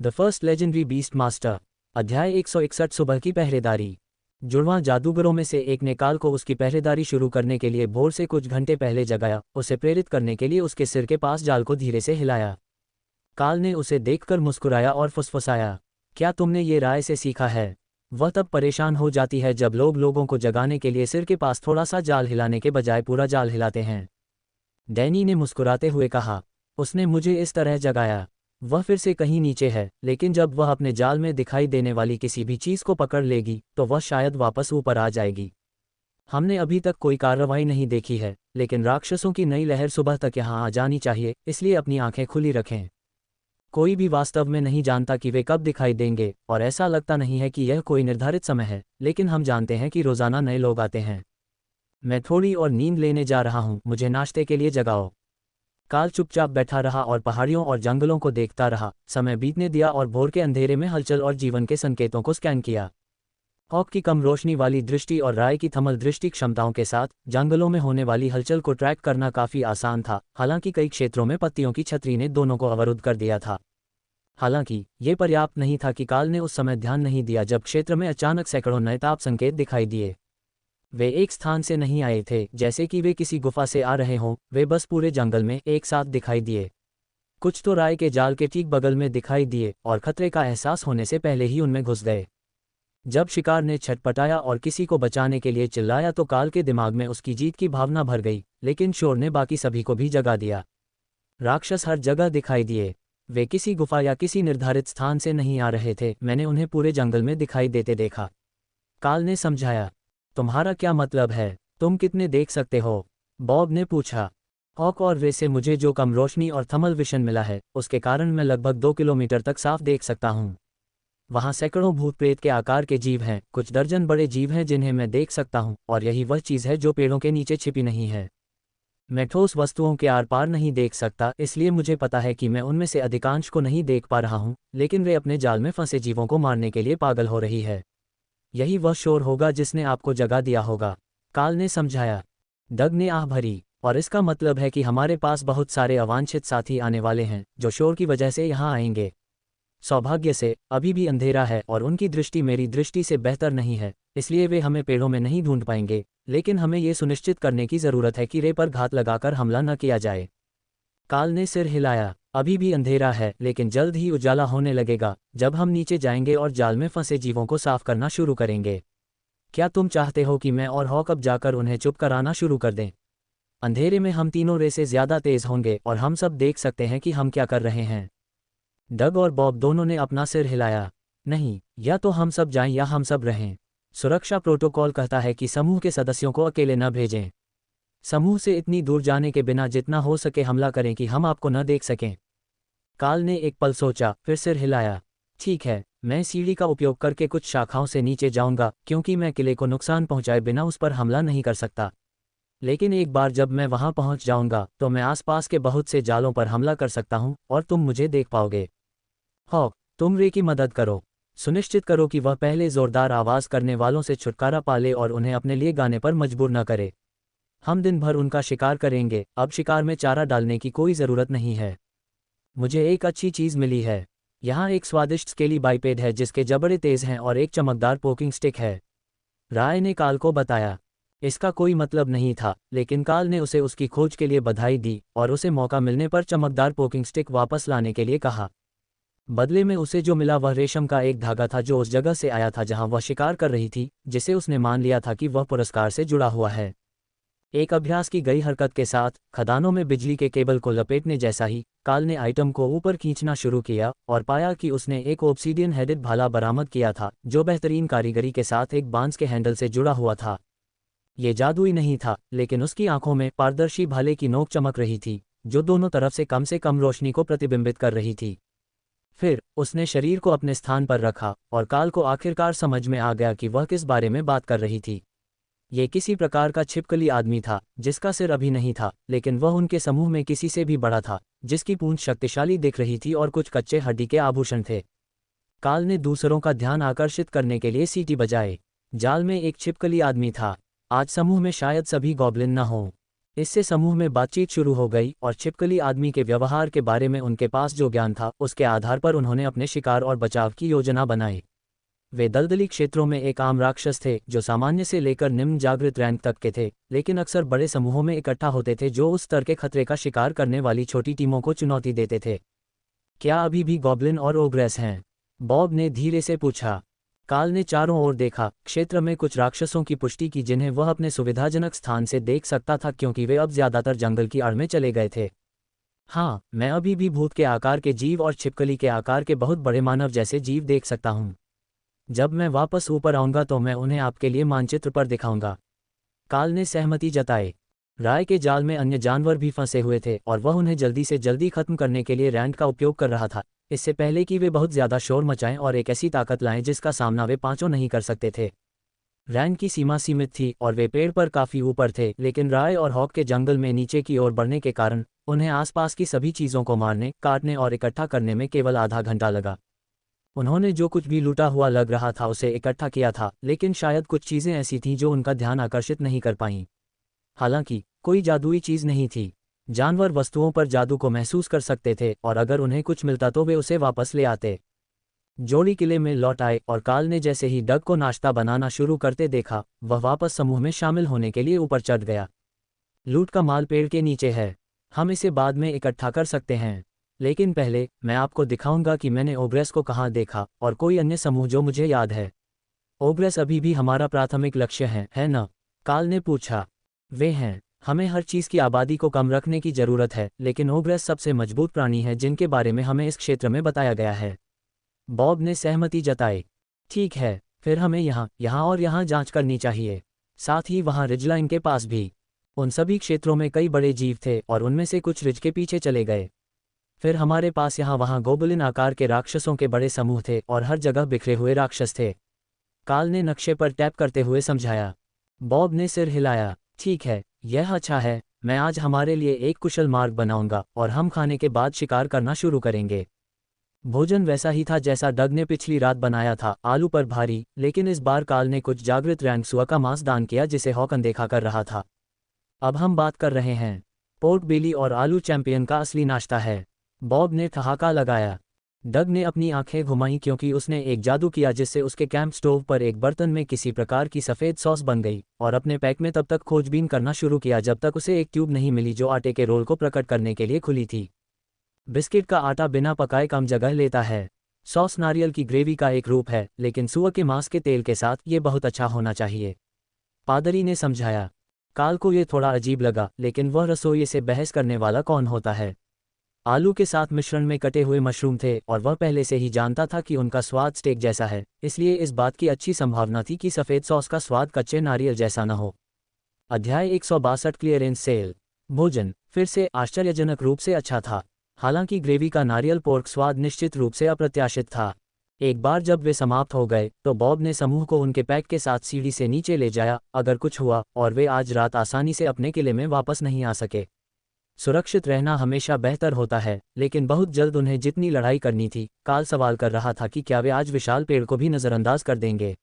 The first legendary beast master. अध्याय 161 सुबह की पहरेदारी। जुड़वां जादूगरों में से एक ने काल को उसकी पहरेदारी शुरू करने के लिए भोर से कुछ घंटे पहले जगाया। उसे प्रेरित करने के लिए उसके सिर के पास जाल को धीरे से हिलाया। काल ने उसे देखकर मुस्कुराया और फुसफुसाया, क्या तुमने ये राय से सीखा है? वह तब परेशान हो जाती है जब लोग लोगों को जगाने के लिए सिर के पास थोड़ा सा जाल हिलाने के बजाय पूरा जाल हिलाते हैं। डैनी ने मुस्कुराते हुए कहा, उसने मुझे इस तरह जगाया। वह फिर से कहीं नीचे है, लेकिन जब वह अपने जाल में दिखाई देने वाली किसी भी चीज़ को पकड़ लेगी तो वह शायद वापस ऊपर आ जाएगी। हमने अभी तक कोई कार्रवाई नहीं देखी है, लेकिन राक्षसों की नई लहर सुबह तक यहाँ आ जानी चाहिए, इसलिए अपनी आंखें खुली रखें। कोई भी वास्तव में नहीं जानता कि वे कब दिखाई देंगे, और ऐसा लगता नहीं है कि यह कोई निर्धारित समय है, लेकिन हम जानते हैं कि रोज़ाना नए लोग आते हैं। मैं थोड़ी और नींद लेने जा रहा हूँ, मुझे नाश्ते के लिए जगाओ। काल चुपचाप बैठा रहा और पहाड़ियों और जंगलों को देखता रहा। समय बीतने दिया और भोर के अंधेरे में हलचल और जीवन के संकेतों को स्कैन किया। हॉक की कम रोशनी वाली दृष्टि और राय की थमल दृष्टि क्षमताओं के साथ जंगलों में होने वाली हलचल को ट्रैक करना काफ़ी आसान था। हालांकि कई क्षेत्रों में पत्तियों की छतरी ने दोनों को अवरुद्ध कर दिया था। हालांकि ये पर्याप्त नहीं था कि काल ने उस समय ध्यान नहीं दिया जब क्षेत्र में अचानक सैकड़ों नए ताप संकेत दिखाई दिए। वे एक स्थान से नहीं आए थे, जैसे कि वे किसी गुफा से आ रहे हों, वे बस पूरे जंगल में एक साथ दिखाई दिए। कुछ तो राय के जाल के ठीक बगल में दिखाई दिए और खतरे का एहसास होने से पहले ही उनमें घुस गए। जब शिकार ने छटपटाया और किसी को बचाने के लिए चिल्लाया तो काल के दिमाग में उसकी जीत की भावना भर गई, लेकिन शोर ने बाकी सभी को भी जगा दिया। राक्षस हर जगह दिखाई दिए। वे किसी गुफा या किसी निर्धारित स्थान से नहीं आ रहे थे, मैंने उन्हें पूरे जंगल में दिखाई देते देखा। काल ने समझाया। तुम्हारा क्या मतलब है? तुम कितने देख सकते हो? बॉब ने पूछा। हॉक और रे से मुझे जो कम रोशनी और थर्मल विशन मिला है, उसके कारण मैं लगभग 2 किलोमीटर तक साफ देख सकता हूँ। वहाँ सैकड़ों भूत प्रेत के आकार के जीव हैं, कुछ दर्जन बड़े जीव हैं जिन्हें मैं देख सकता हूँ, और यही वह चीज़ है जो पेड़ों के नीचे छिपी नहीं है। मैं ठोस वस्तुओं के आर पार नहीं देख सकता, इसलिए मुझे पता है कि मैं उनमें से अधिकांश को नहीं देख पा रहा हूँ, लेकिन रे अपने जाल में फंसे जीवों को मारने के लिए पागल हो रही है। यही वह शोर होगा जिसने आपको जगा दिया होगा, काल ने समझाया। डग ने आह भरी, और इसका मतलब है कि हमारे पास बहुत सारे अवांछित साथी आने वाले हैं जो शोर की वजह से यहाँ आएंगे। सौभाग्य से अभी भी अंधेरा है और उनकी दृष्टि मेरी दृष्टि से बेहतर नहीं है, इसलिए वे हमें पेड़ों में नहीं ढूंढ पाएंगे, लेकिन हमें ये सुनिश्चित करने की ज़रूरत है कि रे पर घात लगाकर हमला न किया जाए। काल ने सिर हिलाया। अभी भी अंधेरा है, लेकिन जल्द ही उजाला होने लगेगा जब हम नीचे जाएंगे और जाल में फंसे जीवों को साफ करना शुरू करेंगे। क्या तुम चाहते हो कि मैं और हॉक अब जाकर उन्हें चुप कराना शुरू कर दें? अंधेरे में हम तीनों रे से ज़्यादा तेज होंगे और हम सब देख सकते हैं कि हम क्या कर रहे हैं। डग और बॉब दोनों ने अपना सिर हिलाया। नहीं, या तो हम सब जाएं या हम सब रहें। सुरक्षा प्रोटोकॉल कहता है कि समूह के सदस्यों को अकेले न भेजें। समूह से इतनी दूर जाने के बिना जितना हो सके हमला करें कि हम आपको न देख सकें। काल ने एक पल सोचा, फिर सिर हिलाया। ठीक है, मैं सीढ़ी का उपयोग करके कुछ शाखाओं से नीचे जाऊंगा, क्योंकि मैं किले को नुकसान पहुंचाए बिना उस पर हमला नहीं कर सकता। लेकिन एक बार जब मैं वहां पहुंच जाऊंगा तो मैं आसपास के बहुत से जालों पर हमला कर सकता हूं और तुम मुझे देख पाओगे। हॉक, तुम रे की मदद करो। सुनिश्चित करो कि वह पहले जोरदार आवाज़ करने वालों से छुटकारा पाले और उन्हें अपने लिए गाने पर मजबूर न करे। हम दिन भर उनका शिकार करेंगे, अब शिकार में चारा डालने की कोई ज़रूरत नहीं है। मुझे एक अच्छी चीज़ मिली है। यहाँ एक स्वादिष्ट स्केली बाइपेड है जिसके जबड़े तेज़ हैं और एक चमकदार पोकिंग स्टिक है, राय ने काल को बताया। इसका कोई मतलब नहीं था, लेकिन काल ने उसे उसकी खोज के लिए बधाई दी और उसे मौका मिलने पर चमकदार पोकिंग स्टिक वापस लाने के लिए कहा। बदले में उसे जो मिला वह रेशम का एक धागा था जो उस जगह से आया था जहां वह शिकार कर रही थी, जिसे उसने मान लिया था कि वह पुरस्कार से जुड़ा हुआ है। एक अभ्यास की गई हरकत के साथ खदानों में बिजली के केबल को लपेटने जैसा ही काल ने आइटम को ऊपर खींचना शुरू किया और पाया कि उसने एक ऑब्सीडियन हेडेड भाला बरामद किया था जो बेहतरीन कारीगरी के साथ एक बांस के हैंडल से जुड़ा हुआ था। ये जादुई नहीं था, लेकिन उसकी आंखों में पारदर्शी भाले की नोक चमक रही थी जो दोनों तरफ से कम रोशनी को प्रतिबिंबित कर रही थी। फिर उसने शरीर को अपने स्थान पर रखा और काल को आखिरकार समझ में आ गया कि वह किस बारे में बात कर रही थी। ये किसी प्रकार का छिपकली आदमी था जिसका सिर अभी नहीं था, लेकिन वह उनके समूह में किसी से भी बड़ा था, जिसकी पूंछ शक्तिशाली दिख रही थी और कुछ कच्चे हड्डी के आभूषण थे। काल ने दूसरों का ध्यान आकर्षित करने के लिए सीटी बजाई। जाल में एक छिपकली आदमी था। आज समूह में शायद सभी गॉब्लिन न हों। इससे समूह में बातचीत शुरू हो गई और छिपकली आदमी के व्यवहार के बारे में उनके पास जो ज्ञान था उसके आधार पर उन्होंने अपने शिकार और बचाव की योजना बनाई। वे दलदली क्षेत्रों में एक आम राक्षस थे जो सामान्य से लेकर निम्न जागृत रैंक तक के थे, लेकिन अक्सर बड़े समूहों में इकट्ठा होते थे जो उस स्तर के खतरे का शिकार करने वाली छोटी टीमों को चुनौती देते थे। क्या अभी भी गॉब्लिन और ओग्रेस हैं? बॉब ने धीरे से पूछा। काल ने चारों ओर देखा। क्षेत्र में कुछ राक्षसों की पुष्टि की जिन्हें वह अपने सुविधाजनक स्थान से देख सकता था क्योंकि वे अब ज्यादातर जंगल की आड़ में चले गए थे। हाँ, मैं अभी भी भूत के आकार के जीव और छिपकली के आकार के बहुत बड़े मानव जैसे जीव देख सकता हूँ। जब मैं वापस ऊपर आऊँगा तो मैं उन्हें आपके लिए मानचित्र पर दिखाऊंगा। काल ने सहमति जताई। राय के जाल में अन्य जानवर भी फंसे हुए थे और वह उन्हें जल्दी से जल्दी खत्म करने के लिए रैंड का उपयोग कर रहा था, इससे पहले कि वे बहुत ज्यादा शोर मचाएं और एक ऐसी ताकत लाएं जिसका सामना वे पांचों नहीं कर सकते थे। रैंड की सीमा सीमित थी और वे पेड़ पर काफी ऊपर थे, लेकिन राय और हॉक के जंगल में नीचे की ओर बढ़ने के कारण उन्हें आसपास की सभी चीजों को मारने, काटने और इकट्ठा करने में केवल आधा घंटा लगा। उन्होंने जो कुछ भी लूटा हुआ लग रहा था उसे इकट्ठा किया था, लेकिन शायद कुछ चीजें ऐसी थीं जो उनका ध्यान आकर्षित नहीं कर पाईं। हालांकि कोई जादुई चीज नहीं थी। जानवर वस्तुओं पर जादू को महसूस कर सकते थे और अगर उन्हें कुछ मिलता तो वे उसे वापस ले आते। जोड़ी किले में लौट आए और काल ने जैसे ही डग को नाश्ता बनाना शुरू करते देखा, वह वापस समूह में शामिल होने के लिए ऊपर चढ़ गया। लूट का माल पेड़ के नीचे है, हम इसे बाद में इकट्ठा कर सकते हैं, लेकिन पहले मैं आपको दिखाऊंगा कि मैंने ओग्रेस को कहाँ देखा और कोई अन्य समूह जो मुझे याद है। ओग्रेस अभी भी हमारा प्राथमिक लक्ष्य है ना? काल ने पूछा। वे हैं। हमें हर चीज़ की आबादी को कम रखने की ज़रूरत है, लेकिन ओग्रेस सबसे मजबूत प्राणी है जिनके बारे में हमें इस क्षेत्र में बताया गया है। बॉब ने सहमति जताई। ठीक है, फिर हमें यहाँ और यहाँ जांच करनी चाहिए, साथ ही वहाँ रिजलाइन के पास भी। उन सभी क्षेत्रों में कई बड़े जीव थे और उनमें से कुछ रिज के पीछे चले गए। फिर हमारे पास यहाँ वहाँ गोबलिन आकार के राक्षसों के बड़े समूह थे और हर जगह बिखरे हुए राक्षस थे। काल ने नक्शे पर टैप करते हुए समझाया। बॉब ने सिर हिलाया। ठीक है, यह अच्छा है। मैं आज हमारे लिए एक कुशल मार्ग बनाऊंगा और हम खाने के बाद शिकार करना शुरू करेंगे। भोजन वैसा ही था जैसा डग ने पिछली रात बनाया था, आलू पर भारी, लेकिन इस बार काल ने कुछ जागृत रैंगसुआ का मांस दान किया जिसे हॉक अनदेखा कर रहा था। अब हम बात कर रहे हैं। पोर्क बेली और आलू चैंपियन का असली नाश्ता है। बॉब ने ठहाका लगाया। डग ने अपनी आंखें घुमाईं क्योंकि उसने एक जादू किया जिससे उसके कैंप स्टोव पर एक बर्तन में किसी प्रकार की सफ़ेद सॉस बन गई और अपने पैक में तब तक खोजबीन करना शुरू किया जब तक उसे एक ट्यूब नहीं मिली जो आटे के रोल को प्रकट करने के लिए खुली थी। बिस्किट का आटा बिना पकाए कम जगह लेता है। सॉस नारियल की ग्रेवी का एक रूप है, लेकिन सुअर के मांस के तेल के साथ ये बहुत अच्छा होना चाहिए, पादरी ने समझाया। काल को ये थोड़ा अजीब लगा, लेकिन वह रसोई से बहस करने वाला कौन होता है। आलू के साथ मिश्रण में कटे हुए मशरूम थे और वह पहले से ही जानता था कि उनका स्वाद स्टेक जैसा है, इसलिए इस बात की अच्छी संभावना थी कि सफ़ेद सॉस का स्वाद कच्चे नारियल जैसा न हो। अध्याय 162 क्लियरेंस सेल। भोजन फिर से आश्चर्यजनक रूप से अच्छा था। हालांकि ग्रेवी का नारियल पोर्क स्वाद निश्चित रूप से अप्रत्याशित था। एक बार जब वे समाप्त हो गए तो बॉब ने समूह को उनके पैक के साथ सीढ़ी से नीचे ले जाया अगर कुछ हुआ और वे आज रात आसानी से अपने किले में वापस नहीं आ सके। सुरक्षित रहना हमेशा बेहतर होता है, लेकिन बहुत जल्द उन्हें जितनी लड़ाई करनी थी, काल सवाल कर रहा था कि क्या वे आज विशाल पेड़ को भी नज़रअंदाज कर देंगे।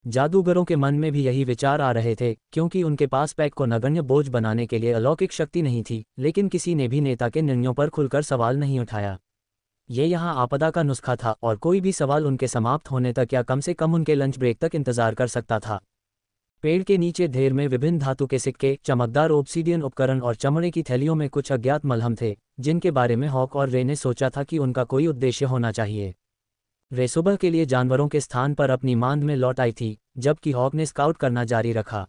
जादूगरों के मन में भी यही विचार आ रहे थे, क्योंकि उनके पास पैक को नगण्य बोझ बनाने के लिए अलौकिक शक्ति नहीं थी, लेकिन किसी ने भी नेता के निर्णयों पर खुलकर सवाल नहीं उठाया। ये यहाँ आपदा का नुस्खा था और कोई भी सवाल उनके समाप्त होने तक या कम से कम उनके लंच ब्रेक तक इंतजार कर सकता था। पेड़ के नीचे ढेर में विभिन्न धातु के सिक्के, चमकदार ओब्सीडियन उपकरण और चमड़े की थैलियों में कुछ अज्ञात मलहम थे, जिनके बारे में हॉक और रे ने सोचा था कि उनका कोई उद्देश्य होना चाहिए। रे सुबह के लिए जानवरों के स्थान पर अपनी मांद में लौट आई थी, जबकि हॉक ने स्काउट करना जारी रखा।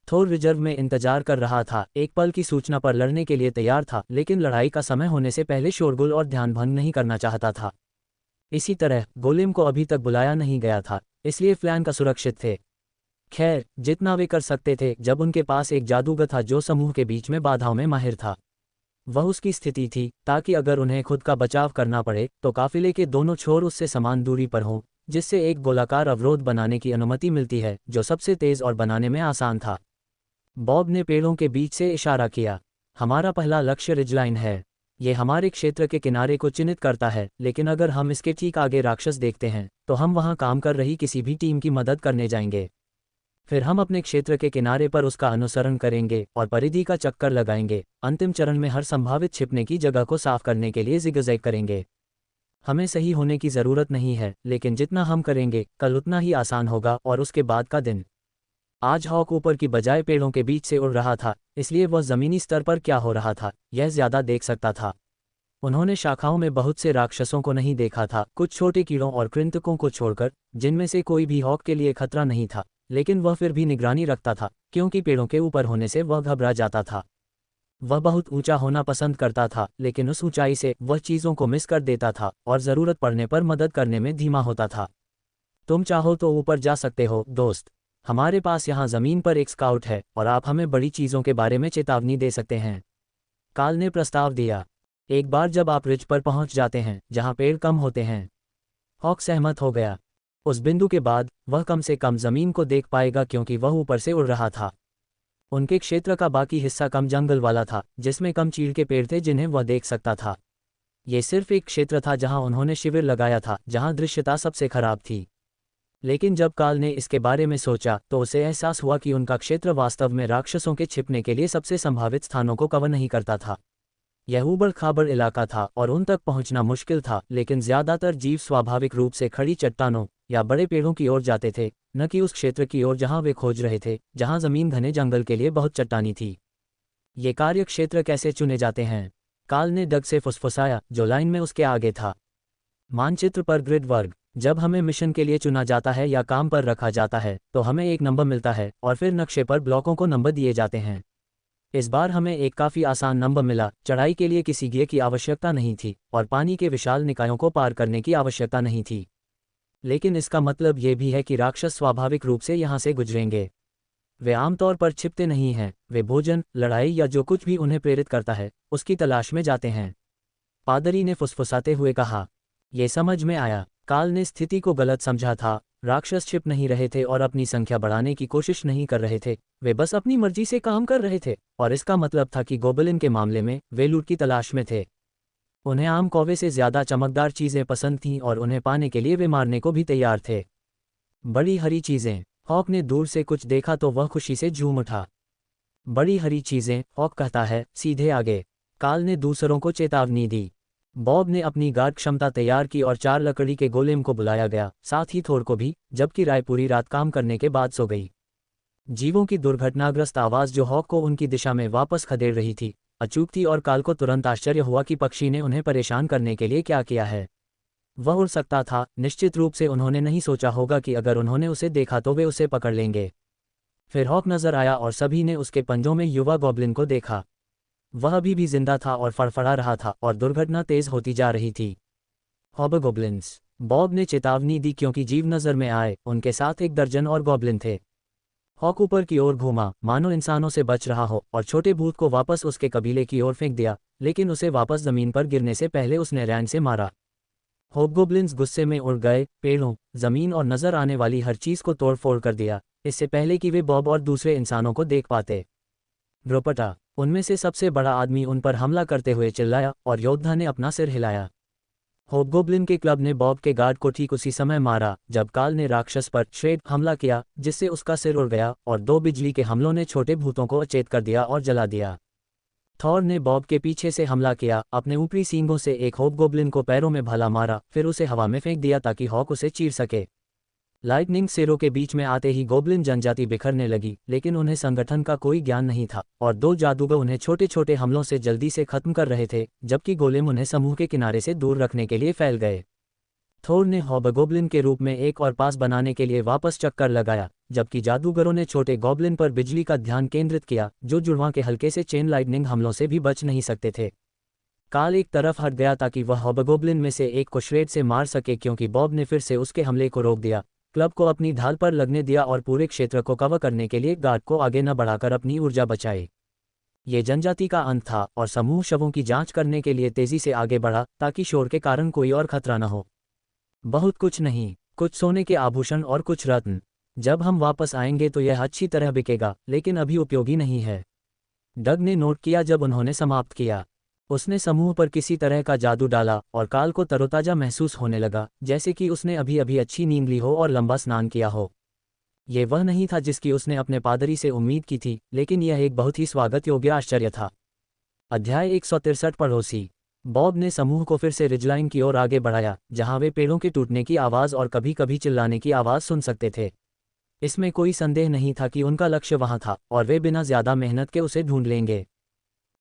थोर रिजर्व में इंतजार कर रहा था, एक पल की सूचना पर लड़ने के लिए तैयार था, लेकिन लड़ाई का समय होने से पहले शोरगुल और ध्यान भंग नहीं करना चाहता था। इसी तरह गोलेम को अभी तक बुलाया नहीं गया था, इसलिए फ्लैंक असुरक्षित थे। खैर, जितना वे कर सकते थे जब उनके पास एक जादूगर था जो समूह के बीच में बाधाओं में माहिर था। वह उसकी स्थिति थी ताकि अगर उन्हें खुद का बचाव करना पड़े तो काफिले के दोनों छोर उससे समान दूरी पर हों, जिससे एक गोलाकार अवरोध बनाने की अनुमति मिलती है जो सबसे तेज और बनाने में आसान था। बॉब ने पेड़ों के बीच से इशारा किया। हमारा पहला लक्ष्य रिजलाइन है। ये हमारे क्षेत्र के किनारे को चिन्हित करता है, लेकिन अगर हम इसके ठीक आगे राक्षस देखते हैं तो हम वहां काम कर रही किसी भी टीम की मदद करने जाएंगे। फिर हम अपने क्षेत्र के किनारे पर उसका अनुसरण करेंगे और परिधि का चक्कर लगाएंगे। अंतिम चरण में हर संभावित छिपने की जगह को साफ करने के लिए जिगजैग करेंगे। हमें सही होने की ज़रूरत नहीं है, लेकिन जितना हम करेंगे कल उतना ही आसान होगा। और उसके बाद का दिन। आज हॉक ऊपर की बजाय पेड़ों के बीच से उड़ रहा था, इसलिए वह ज़मीनी स्तर पर क्या हो रहा था यह ज़्यादा देख सकता था। उन्होंने शाखाओं में बहुत से राक्षसों को नहीं देखा था, कुछ छोटे कीड़ों और कृंतकों को छोड़कर, जिनमें से कोई भी हॉक के लिए खतरा नहीं था। लेकिन वह फिर भी निगरानी रखता था, क्योंकि पेड़ों के ऊपर होने से वह घबरा जाता था। वह बहुत ऊंचा होना पसंद करता था, लेकिन उस ऊंचाई से वह चीज़ों को मिस कर देता था और ज़रूरत पड़ने पर मदद करने में धीमा होता था। तुम चाहो तो ऊपर जा सकते हो दोस्त। हमारे पास यहाँ ज़मीन पर एक स्काउट है और आप हमें बड़ी चीज़ों के बारे में चेतावनी दे सकते हैं। काल ने प्रस्ताव दिया। एक बार जब आप रिज पर पहुँच जाते हैं जहाँ पेड़ कम होते हैं। हॉक सहमत हो गया। उस बिंदु के बाद वह कम से कम ज़मीन को देख पाएगा, क्योंकि वह ऊपर से उड़ रहा था। उनके क्षेत्र का बाकी हिस्सा कम जंगल वाला था, जिसमें कम चीड़ के पेड़ थे जिन्हें वह देख सकता था। ये सिर्फ एक क्षेत्र था जहां उन्होंने शिविर लगाया था, जहां दृश्यता सबसे खराब थी। लेकिन जब काल ने इसके बारे में सोचा तो उसे एहसास हुआ कि उनका क्षेत्र वास्तव में राक्षसों के छिपने के लिए सबसे संभावित स्थानों को कवर नहीं करता था। यह ऊबड़ खाबड़ इलाका था और उन तक पहुंचना मुश्किल था, लेकिन ज़्यादातर जीव स्वाभाविक रूप से खड़ी चट्टानों या बड़े पेड़ों की ओर जाते थे, न कि उस क्षेत्र की ओर जहां वे खोज रहे थे, जहां ज़मीन घने जंगल के लिए बहुत चट्टानी थी। ये कार्य क्षेत्र कैसे चुने जाते हैं? काल ने डग से फुसफुसाया, जो लाइन में उसके आगे था। मानचित्र पर ग्रिड वर्ग। जब हमें मिशन के लिए चुना जाता है या काम पर रखा जाता है तो हमें एक नंबर मिलता है और फिर नक्शे पर ब्लॉकों को नंबर दिए जाते हैं। इस बार हमें एक काफ़ी आसान नंबर मिला। चढ़ाई के लिए किसी गियर की आवश्यकता नहीं थी और पानी के विशाल निकायों को पार करने की आवश्यकता नहीं थी। लेकिन इसका मतलब ये भी है कि राक्षस स्वाभाविक रूप से यहाँ से गुजरेंगे। वे आमतौर पर छिपते नहीं हैं, वे भोजन, लड़ाई या जो कुछ भी उन्हें प्रेरित करता है उसकी तलाश में जाते हैं। पादरी ने फुसफुसाते हुए कहा। ये समझ में आया। काल ने स्थिति को गलत समझा था। राक्षस छिप नहीं रहे थे और अपनी संख्या बढ़ाने की कोशिश नहीं कर रहे थे, वे बस अपनी मर्जी से काम कर रहे थे। और इसका मतलब था कि गोबलिन के मामले में वे लूट की तलाश में थे। उन्हें आम कौवे से ज़्यादा चमकदार चीज़ें पसंद थीं और उन्हें पाने के लिए वे मारने को भी तैयार थे। बड़ी हरी चीज़ें। हॉक ने दूर से कुछ देखा तो वह खुशी से झूम उठा। बड़ी हरी चीज़ें, हॉक कहता है, सीधे आगे। काल ने दूसरों को चेतावनी दी। बॉब ने अपनी गार्ड क्षमता तैयार की और 4 लकड़ी के गोलेम को बुलाया गया, साथ ही थोर को भी, जबकि राय पूरी रात काम करने के बाद सो गई। जीवों की दुर्घटनाग्रस्त आवाज़ जो हॉक को उनकी दिशा में वापस खदेड़ रही थी, अचूक थी और काल को तुरंत आश्चर्य हुआ कि पक्षी ने उन्हें परेशान करने के लिए क्या किया है। वह उड़ सकता था। निश्चित रूप से उन्होंने नहीं सोचा होगा कि अगर उन्होंने उसे देखा तो वे उसे पकड़ लेंगे। फिर हॉक नजर आया और सभी ने उसके पंजों में युवा गॉब्लिन को देखा। वह अभी भी जिंदा था और फड़फड़ा रहा था और दुर्घटना तेज होती जा रही थी। हॉबगॉब्लिन्स, बॉब ने चेतावनी दी, क्योंकि जीव नजर में आए। उनके साथ 1 दर्जन और गॉब्लिन थे। हॉक ऊपर की ओर घूमा, मानो इंसानों से बच रहा हो, और छोटे भूत को वापस उसके कबीले की ओर फेंक दिया, लेकिन उसे वापस जमीन पर गिरने से पहले उसने रैन से मारा। हॉबगॉब्लिन्स गुस्से में उड़ गए, पेड़ों, जमीन और नजर आने वाली हर चीज को तोड़ फोड़ कर दिया, इससे पहले कि वे बॉब और दूसरे इंसानों को देख पाते। ग्रोपटा, उनमें से सबसे बड़ा आदमी उन पर हमला करते हुए चिल्लाया और योद्धा ने अपना सिर हिलाया। हॉबगॉब्लिन के क्लब ने बॉब के गार्ड को ठीक उसी समय मारा जब काल ने राक्षस पर श्रेड हमला किया, जिससे उसका सिर उड़ गया और 2 बिजली के हमलों ने छोटे भूतों को अचेत कर दिया और जला दिया। थॉर ने बॉब के पीछे से हमला किया, अपने ऊपरी सींगों से एक हॉबगॉब्लिन को पैरों में भला मारा, फिर उसे हवा में फेंक दिया ताकि हॉक उसे चीर सके। लाइटनिंग सिरों के बीच में आते ही गोब्लिन जनजाति बिखरने लगी, लेकिन उन्हें संगठन का कोई ज्ञान नहीं था और 2 जादूगर उन्हें छोटे छोटे हमलों से जल्दी से खत्म कर रहे थे, जबकि गोलेम उन्हें समूह के किनारे से दूर रखने के लिए फैल गए। थोर ने हॉबगॉब्लिन के रूप में एक और पास बनाने के लिए वापस चक्कर लगाया, जबकि जादूगरों ने छोटे गॉब्लिन पर बिजली का ध्यान केंद्रित किया, जो जुड़वां के हल्के से चेन लाइटनिंग हमलों से भी बच नहीं सकते थे। काल एक तरफ हट गया ताकि वह हॉबगॉब्लिन में से एक को श्रेड से मार सके, क्योंकि बॉब ने फिर से उसके हमले को रोक दिया, क्लब को अपनी ढाल पर लगने दिया और पूरे क्षेत्र को कवर करने के लिए गार्ड को आगे न बढ़ाकर अपनी ऊर्जा बचाई। ये जनजाति का अंत था और समूह शवों की जांच करने के लिए तेजी से आगे बढ़ा ताकि शोर के कारण कोई और खतरा न हो। बहुत कुछ नहीं, कुछ सोने के आभूषण और कुछ रत्न। जब हम वापस आएंगे तो यह अच्छी तरह बिकेगा, लेकिन अभी उपयोगी नहीं है। डग ने नोट किया जब उन्होंने समाप्त किया। उसने समूह पर किसी तरह का जादू डाला और काल को तरोताजा महसूस होने लगा, जैसे कि उसने अभी अभी अच्छी नींद ली हो और लंबा स्नान किया हो। ये वह नहीं था जिसकी उसने अपने पादरी से उम्मीद की थी, लेकिन यह एक बहुत ही स्वागत योग्य आश्चर्य था। अध्याय 163 पड़ोसी। बॉब ने समूह को फिर से रिजलाइन की ओर आगे बढ़ाया, जहां वे पेड़ों के टूटने की आवाज़ और कभी कभी चिल्लाने की आवाज़ सुन सकते थे। इसमें कोई संदेह नहीं था कि उनका लक्ष्य वहां था और वे बिना ज्यादा मेहनत के उसे ढूंढ लेंगे।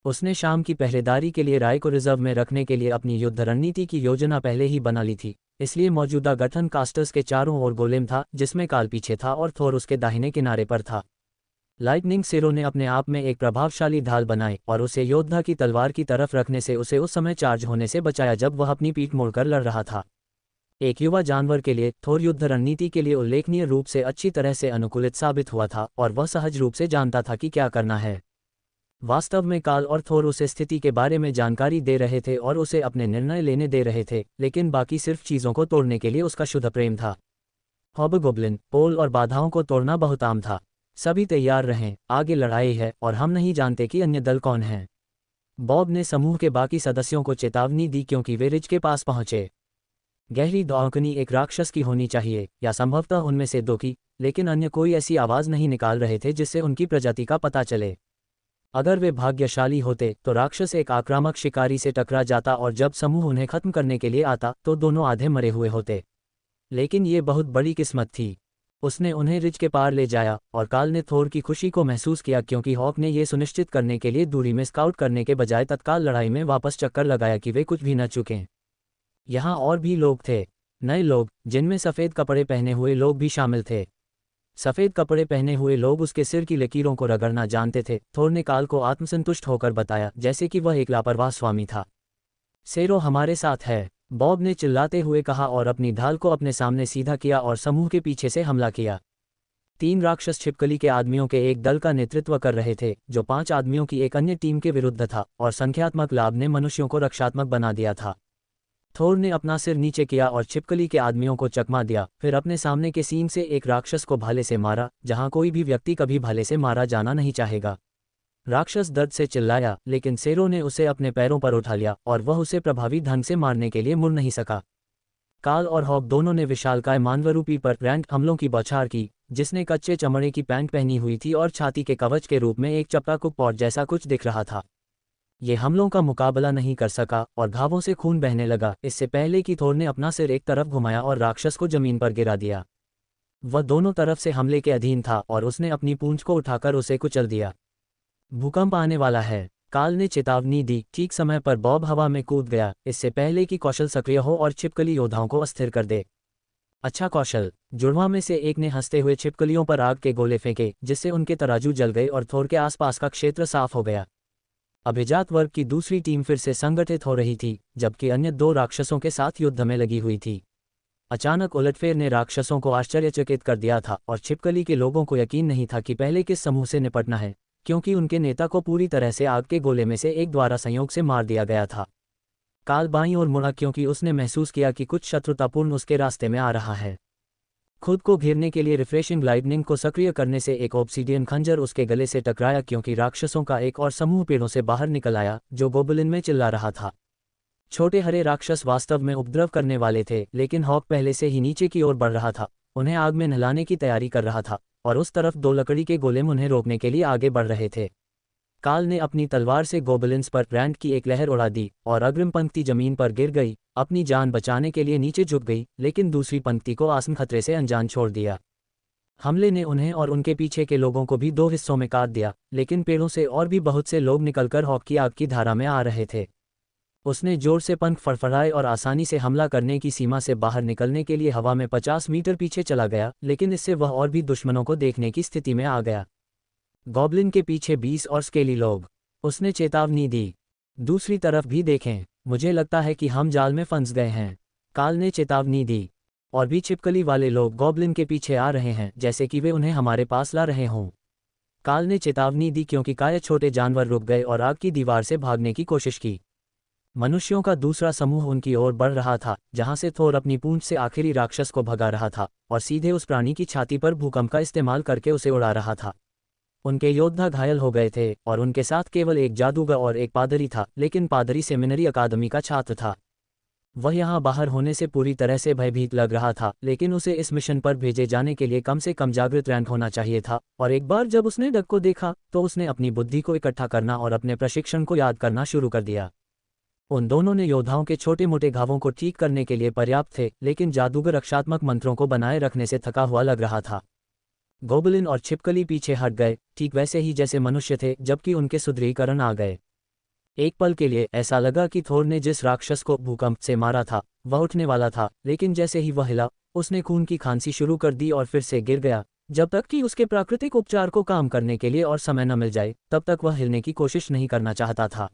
उसने शाम की पहरेदारी के लिए राय को रिजर्व में रखने के लिए अपनी युद्ध रणनीति की योजना पहले ही बना ली थी, इसलिए मौजूदा गठन कास्टर्स के चारों ओर गोलेम था, जिसमें काल पीछे था और थोर उसके दाहिने किनारे पर था। लाइटनिंग सिरो ने अपने आप में एक प्रभावशाली ढाल बनाई और उसे योद्धा की तलवार की तरफ रखने से उसे उस समय चार्ज होने से बचाया जब वह अपनी पीठ मोड़कर लड़ रहा था। एक युवा जानवर के लिए थोर युद्ध रणनीति के लिए उल्लेखनीय रूप से अच्छी तरह से अनुकूलित साबित हुआ था और वह सहज रूप से जानता था कि क्या करना है। वास्तव में काल और थोर उसे स्थिति के बारे में जानकारी दे रहे थे और उसे अपने निर्णय लेने दे रहे थे, लेकिन बाकी सिर्फ चीज़ों को तोड़ने के लिए उसका शुद्ध प्रेम था। हॉबगोब्लिन, पोल और बाधाओं को तोड़ना बहुत आम था। सभी तैयार रहें, आगे लड़ाई है और हम नहीं जानते कि अन्य दल कौन हैं। बॉब ने समूह के बाकी सदस्यों को चेतावनी दी क्योंकि वे रिज के पास पहुंचे। गहरी दौड़कनी एक राक्षस की होनी चाहिए या संभवतः उनमें से दो की, लेकिन अन्य कोई ऐसी आवाज़ नहीं निकाल रहे थे जिससे उनकी प्रजाति का पता चले। अगर वे भाग्यशाली होते तो राक्षस एक आक्रामक शिकारी से टकरा जाता और जब समूह उन्हें खत्म करने के लिए आता तो दोनों आधे मरे हुए होते। लेकिन ये बहुत बड़ी किस्मत थी। उसने उन्हें रिज के पार ले जाया और काल ने थोर की खुशी को महसूस किया क्योंकि हॉक ने यह सुनिश्चित करने के लिए दूरी में स्काउट करने के बजाय तत्काल लड़ाई में वापस चक्कर लगाया कि वे कुछ भी न चुकें। यहाँ और भी लोग थे, नए लोग, जिनमें सफ़ेद कपड़े पहने हुए लोग भी शामिल थे। सफ़ेद कपड़े पहने हुए लोग उसके सिर की लकीरों को रगड़ना जानते थे, थोर ने काल को आत्मसंतुष्ट होकर बताया, जैसे कि वह एक लापरवाह स्वामी था। सेरो हमारे साथ है, बॉब ने चिल्लाते हुए कहा और अपनी ढाल को अपने सामने सीधा किया और समूह के पीछे से हमला किया। 3 राक्षस छिपकली के आदमियों के एक दल का नेतृत्व कर रहे थे, जो 5 आदमियों की एक अन्य टीम के विरुद्ध था, और संख्यात्मक लाभ ने मनुष्यों को रक्षात्मक बना दिया था। थोर ने अपना सिर नीचे किया और छिपकली के आदमियों को चकमा दिया, फिर अपने सामने के सींग से एक राक्षस को भाले से मारा, जहां कोई भी व्यक्ति कभी भाले से मारा जाना नहीं चाहेगा। राक्षस दर्द से चिल्लाया, लेकिन सेरो ने उसे अपने पैरों पर उठा लिया और वह उसे प्रभावी ढंग से मारने के लिए मुड़ नहीं सका। काल और हॉक दोनों ने विशालकाय मानवरूपी पर रैंक हमलों की बौछार की, जिसने कच्चे चमड़े की पैंट पहनी हुई थी और छाती के कवच के रूप में एक चपटा कुकपॉट जैसा कुछ दिख रहा था। ये हमलों का मुकाबला नहीं कर सका और घावों से खून बहने लगा, इससे पहले कि थोर ने अपना सिर एक तरफ घुमाया और राक्षस को जमीन पर गिरा दिया। वह दोनों तरफ से हमले के अधीन था और उसने अपनी पूंछ को उठाकर उसे कुचल दिया। भूकंप आने वाला है, काल ने चेतावनी दी। ठीक समय पर बॉब हवा में कूद गया, इससे पहले कि कौशल सक्रिय हो और छिपकली योद्धाओं को अस्थिर कर दे। अच्छा कौशल, जुड़वा में से एक ने हंसते हुए छिपकलियों पर आग के गोले फेंके, जिससे उनके तराजू जल गए और थोर के आसपास का क्षेत्र साफ हो गया। अभिजात वर्ग की दूसरी टीम फिर से संगठित हो रही थी, जबकि अन्य 2 राक्षसों के साथ युद्ध में लगी हुई थी। अचानक उलटफेर ने राक्षसों को आश्चर्यचकित कर दिया था और छिपकली के लोगों को यकीन नहीं था कि पहले किस समूह से निपटना है, क्योंकि उनके नेता को पूरी तरह से आग के गोले में से एक द्वारा संयोग से मार दिया गया था। काल बाईं ओर मुड़ा क्योंकि उसने महसूस किया कि कुछ शत्रुतापूर्ण उसके रास्ते में आ रहा है। खुद को घेरने के लिए रिफ्रेशिंग लाइटनिंग को सक्रिय करने से एक ऑब्सीडियन खंजर उसके गले से टकराया क्योंकि राक्षसों का एक और समूह पेड़ों से बाहर निकल आया, जो गोबलिन में चिल्ला रहा था। छोटे हरे राक्षस वास्तव में उपद्रव करने वाले थे, लेकिन हॉक पहले से ही नीचे की ओर बढ़ रहा था, उन्हें आग में नहलाने की तैयारी कर रहा था, और उस तरफ 2 लकड़ी के गोलेम उन्हें रोकने के लिए आगे बढ़ रहे थे। काल ने अपनी तलवार से गोबलिन्स पर रैंड की एक लहर उड़ा दी और अग्रिम पंक्ति जमीन पर गिर गई, अपनी जान बचाने के लिए नीचे झुक गई, लेकिन दूसरी पंक्ति को आसन खतरे से अनजान छोड़ दिया। हमले ने उन्हें और उनके पीछे के लोगों को भी 2 हिस्सों में काट दिया, लेकिन पेड़ों से और भी बहुत से लोग निकलकर हॉक की आग की धारा में आ रहे थे। उसने जोर से पंख फड़फड़ाए और आसानी से हमला करने की सीमा से बाहर निकलने के लिए हवा में 50 मीटर पीछे चला गया, लेकिन इससे वह और भी दुश्मनों को देखने की स्थिति में आ गया। गॉब्लिन के पीछे 20 और स्केली लोग। उसने चेतावनी दी, दूसरी तरफ भी देखें, मुझे लगता है कि हम जाल में फंस गए हैं। काल ने चेतावनी दी, और भी छिपकली वाले लोग गॉब्लिन के पीछे आ रहे हैं, जैसे कि वे उन्हें हमारे पास ला रहे हों। काल ने चेतावनी दी क्योंकि काया छोटे जानवर रुक गए और आग की दीवार से भागने की कोशिश की। मनुष्यों का दूसरा समूह उनकी ओर बढ़ रहा था, जहां से थोर अपनी पूंछ से आखिरी राक्षस को भगा रहा था और सीधे उस प्राणी की छाती पर भूकंप का इस्तेमाल करके उसे उड़ा रहा था। उनके योद्धा घायल हो गए थे और उनके साथ केवल एक जादूगर और एक पादरी था, लेकिन पादरी सेमिनरी अकादमी का छात्र था। वह यहाँ बाहर होने से पूरी तरह से भयभीत लग रहा था, लेकिन उसे इस मिशन पर भेजे जाने के लिए कम से कम जागृत रैंक होना चाहिए था, और एक बार जब उसने डग को देखा तो उसने अपनी बुद्धि को इकट्ठा करना और अपने प्रशिक्षण को याद करना शुरू कर दिया। उन दोनों ने योद्धाओं के छोटे मोटे घावों को ठीक करने के लिए पर्याप्त थे, लेकिन जादूगर रक्षात्मक मंत्रों को बनाए रखने से थका हुआ लग रहा था। गोबलिन और छिपकली पीछे हट गए, ठीक वैसे ही जैसे मनुष्य थे जबकि उनके सुदृढ़ीकरण आ गए। एक पल के लिए ऐसा लगा कि थोर ने जिस राक्षस को भूकंप से मारा था वह उठने वाला था, लेकिन जैसे ही वह हिला उसने खून की खांसी शुरू कर दी और फिर से गिर गया। जब तक कि उसके प्राकृतिक उपचार को काम करने के लिए और समय न मिल जाए तब तक वह हिलने की कोशिश नहीं करना चाहता था।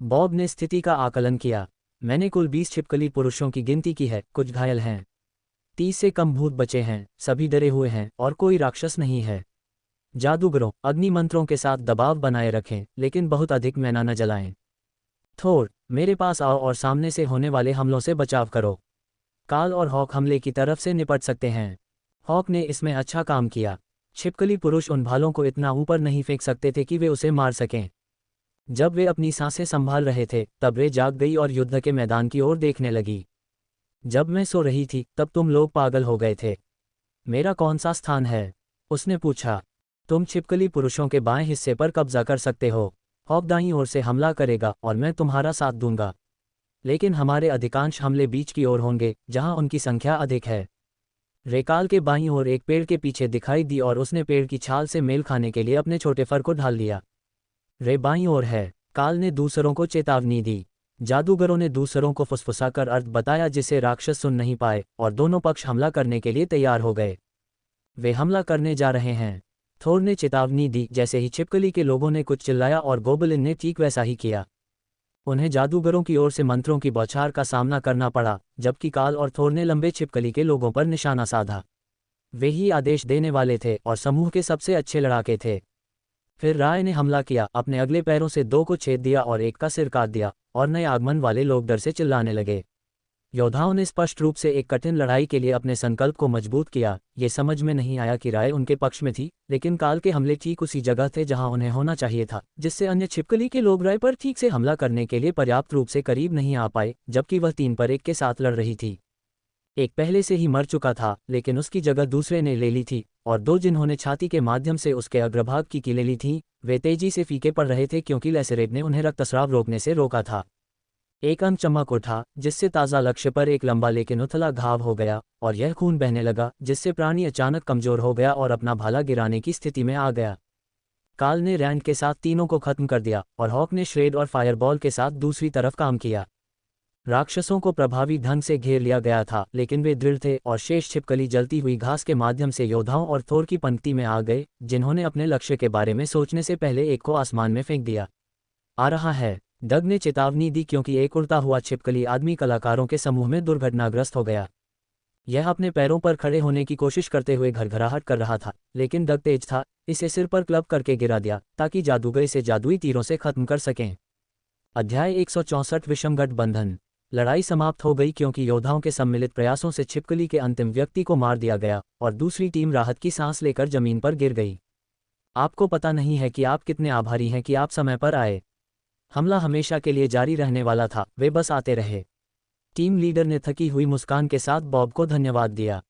बॉब ने स्थिति का आकलन किया। मैंने कुल 20 छिपकली पुरुषों की गिनती की है, कुछ घायल हैं, 30 से कम भूत बचे हैं, सभी डरे हुए हैं और कोई राक्षस नहीं है। जादूगरों, अग्नि मंत्रों के साथ दबाव बनाए रखें, लेकिन बहुत अधिक मैना न जलाएं। थोर, मेरे पास आओ और सामने से होने वाले हमलों से बचाव करो। काल और हॉक हमले की तरफ से निपट सकते हैं। हॉक ने इसमें अच्छा काम किया। छिपकली पुरुष उन भालों को इतना ऊपर नहीं फेंक सकते थे कि वे उसे मार सकें। जब वे अपनी सांसें संभाल रहे थे तब रे जाग गई और युद्ध के मैदान की ओर देखने लगी। जब मैं सो रही थी तब तुम लोग पागल हो गए थे। मेरा कौन सा स्थान है? उसने पूछा। तुम छिपकली पुरुषों के बाएं हिस्से पर कब्जा कर सकते हो। हॉक दाईं ओर से हमला करेगा और मैं तुम्हारा साथ दूंगा, लेकिन हमारे अधिकांश हमले बीच की ओर होंगे जहां उनकी संख्या अधिक है। रेकाल के बाईं ओर एक पेड़ के पीछे दिखाई दी और उसने पेड़ की छाल से मेल खाने के लिए अपने छोटे फर को ढाल लिया। रे बाईं ओर है। काल ने दूसरों को चेतावनी दी। जादूगरों ने दूसरों को फुसफुसाकर अर्थ बताया जिसे राक्षस सुन नहीं पाए, और दोनों पक्ष हमला करने के लिए तैयार हो गए। वे हमला करने जा रहे हैं, थोर ने चेतावनी दी। जैसे ही छिपकली के लोगों ने कुछ चिल्लाया और गोबलिन ने ठीक वैसा ही किया। उन्हें जादूगरों की ओर से मंत्रों की बौछार का सामना करना पड़ा, जबकि काल और थोर ने लंबे छिपकली के लोगों पर निशाना साधा। वे ही आदेश देने वाले थे और समूह के सबसे अच्छे लड़ाके थे। फिर राय ने हमला किया, अपने अगले पैरों से 2 को छेद दिया और एक का सिर काट दिया, और नए आगमन वाले लोग डर से चिल्लाने लगे। योद्धाओं ने स्पष्ट रूप से एक कठिन लड़ाई के लिए अपने संकल्प को मजबूत किया। ये समझ में नहीं आया कि राय उनके पक्ष में थी, लेकिन काल के हमले ठीक उसी जगह थे जहां उन्हें होना चाहिए था, जिससे अन्य छिपकली के लोग राय पर ठीक से हमला करने के लिए पर्याप्त रूप से करीब नहीं आ पाए, जबकि वह 3 पर 1 के साथ लड़ रही थी। एक पहले से ही मर चुका था, लेकिन उसकी जगह दूसरे ने ले ली थी, और 2 जिन्होंने छाती के माध्यम से उसके अग्रभाग की कीलें ली थीं, वे तेजी से फीके पड़ रहे थे क्योंकि लेसेरेट ने उन्हें रक्तस्राव रोकने से रोका था। एक अंक चमक उठा, जिससे ताज़ा लक्ष्य पर एक लंबा लेकिन उथला घाव हो गया, और यह खून बहने लगा, जिससे प्राणी अचानक कमजोर हो गया और अपना भाला गिराने की स्थिति में आ गया। काल ने रैंड के साथ तीनों को खत्म कर दिया, और हॉक ने श्रेड और फायरबॉल के साथ दूसरी तरफ काम किया। राक्षसों को प्रभावी ढंग से घेर लिया गया था, लेकिन वे दृढ़ थे और शेष छिपकली जलती हुई घास के माध्यम से योद्धाओं और थोर की पंक्ति में आ गए, जिन्होंने अपने लक्ष्य के बारे में सोचने से पहले एक को आसमान में फेंक दिया। आ रहा है, डग ने चेतावनी दी, क्योंकि एक उड़ता हुआ छिपकली आदमी कलाकारों के समूह में दुर्घटनाग्रस्त हो गया। यह अपने पैरों पर खड़े होने की कोशिश करते हुए घरघराहट कर रहा था, लेकिन डग तेज था, इसे सिर पर क्लब करके गिरा दिया ताकि जादूगर इसे जादुई तीरों से खत्म कर सकें। अध्याय 164 विषम गठबंधन। लड़ाई समाप्त हो गई क्योंकि योद्धाओं के सम्मिलित प्रयासों से छिपकली के अंतिम व्यक्ति को मार दिया गया और दूसरी टीम राहत की सांस लेकर जमीन पर गिर गई। आपको पता नहीं है कि आप कितने आभारी हैं कि आप समय पर आए। हमला हमेशा के लिए जारी रहने वाला था, वे बस आते रहे। टीम लीडर ने थकी हुई मुस्कान के साथ बॉब को धन्यवाद दिया।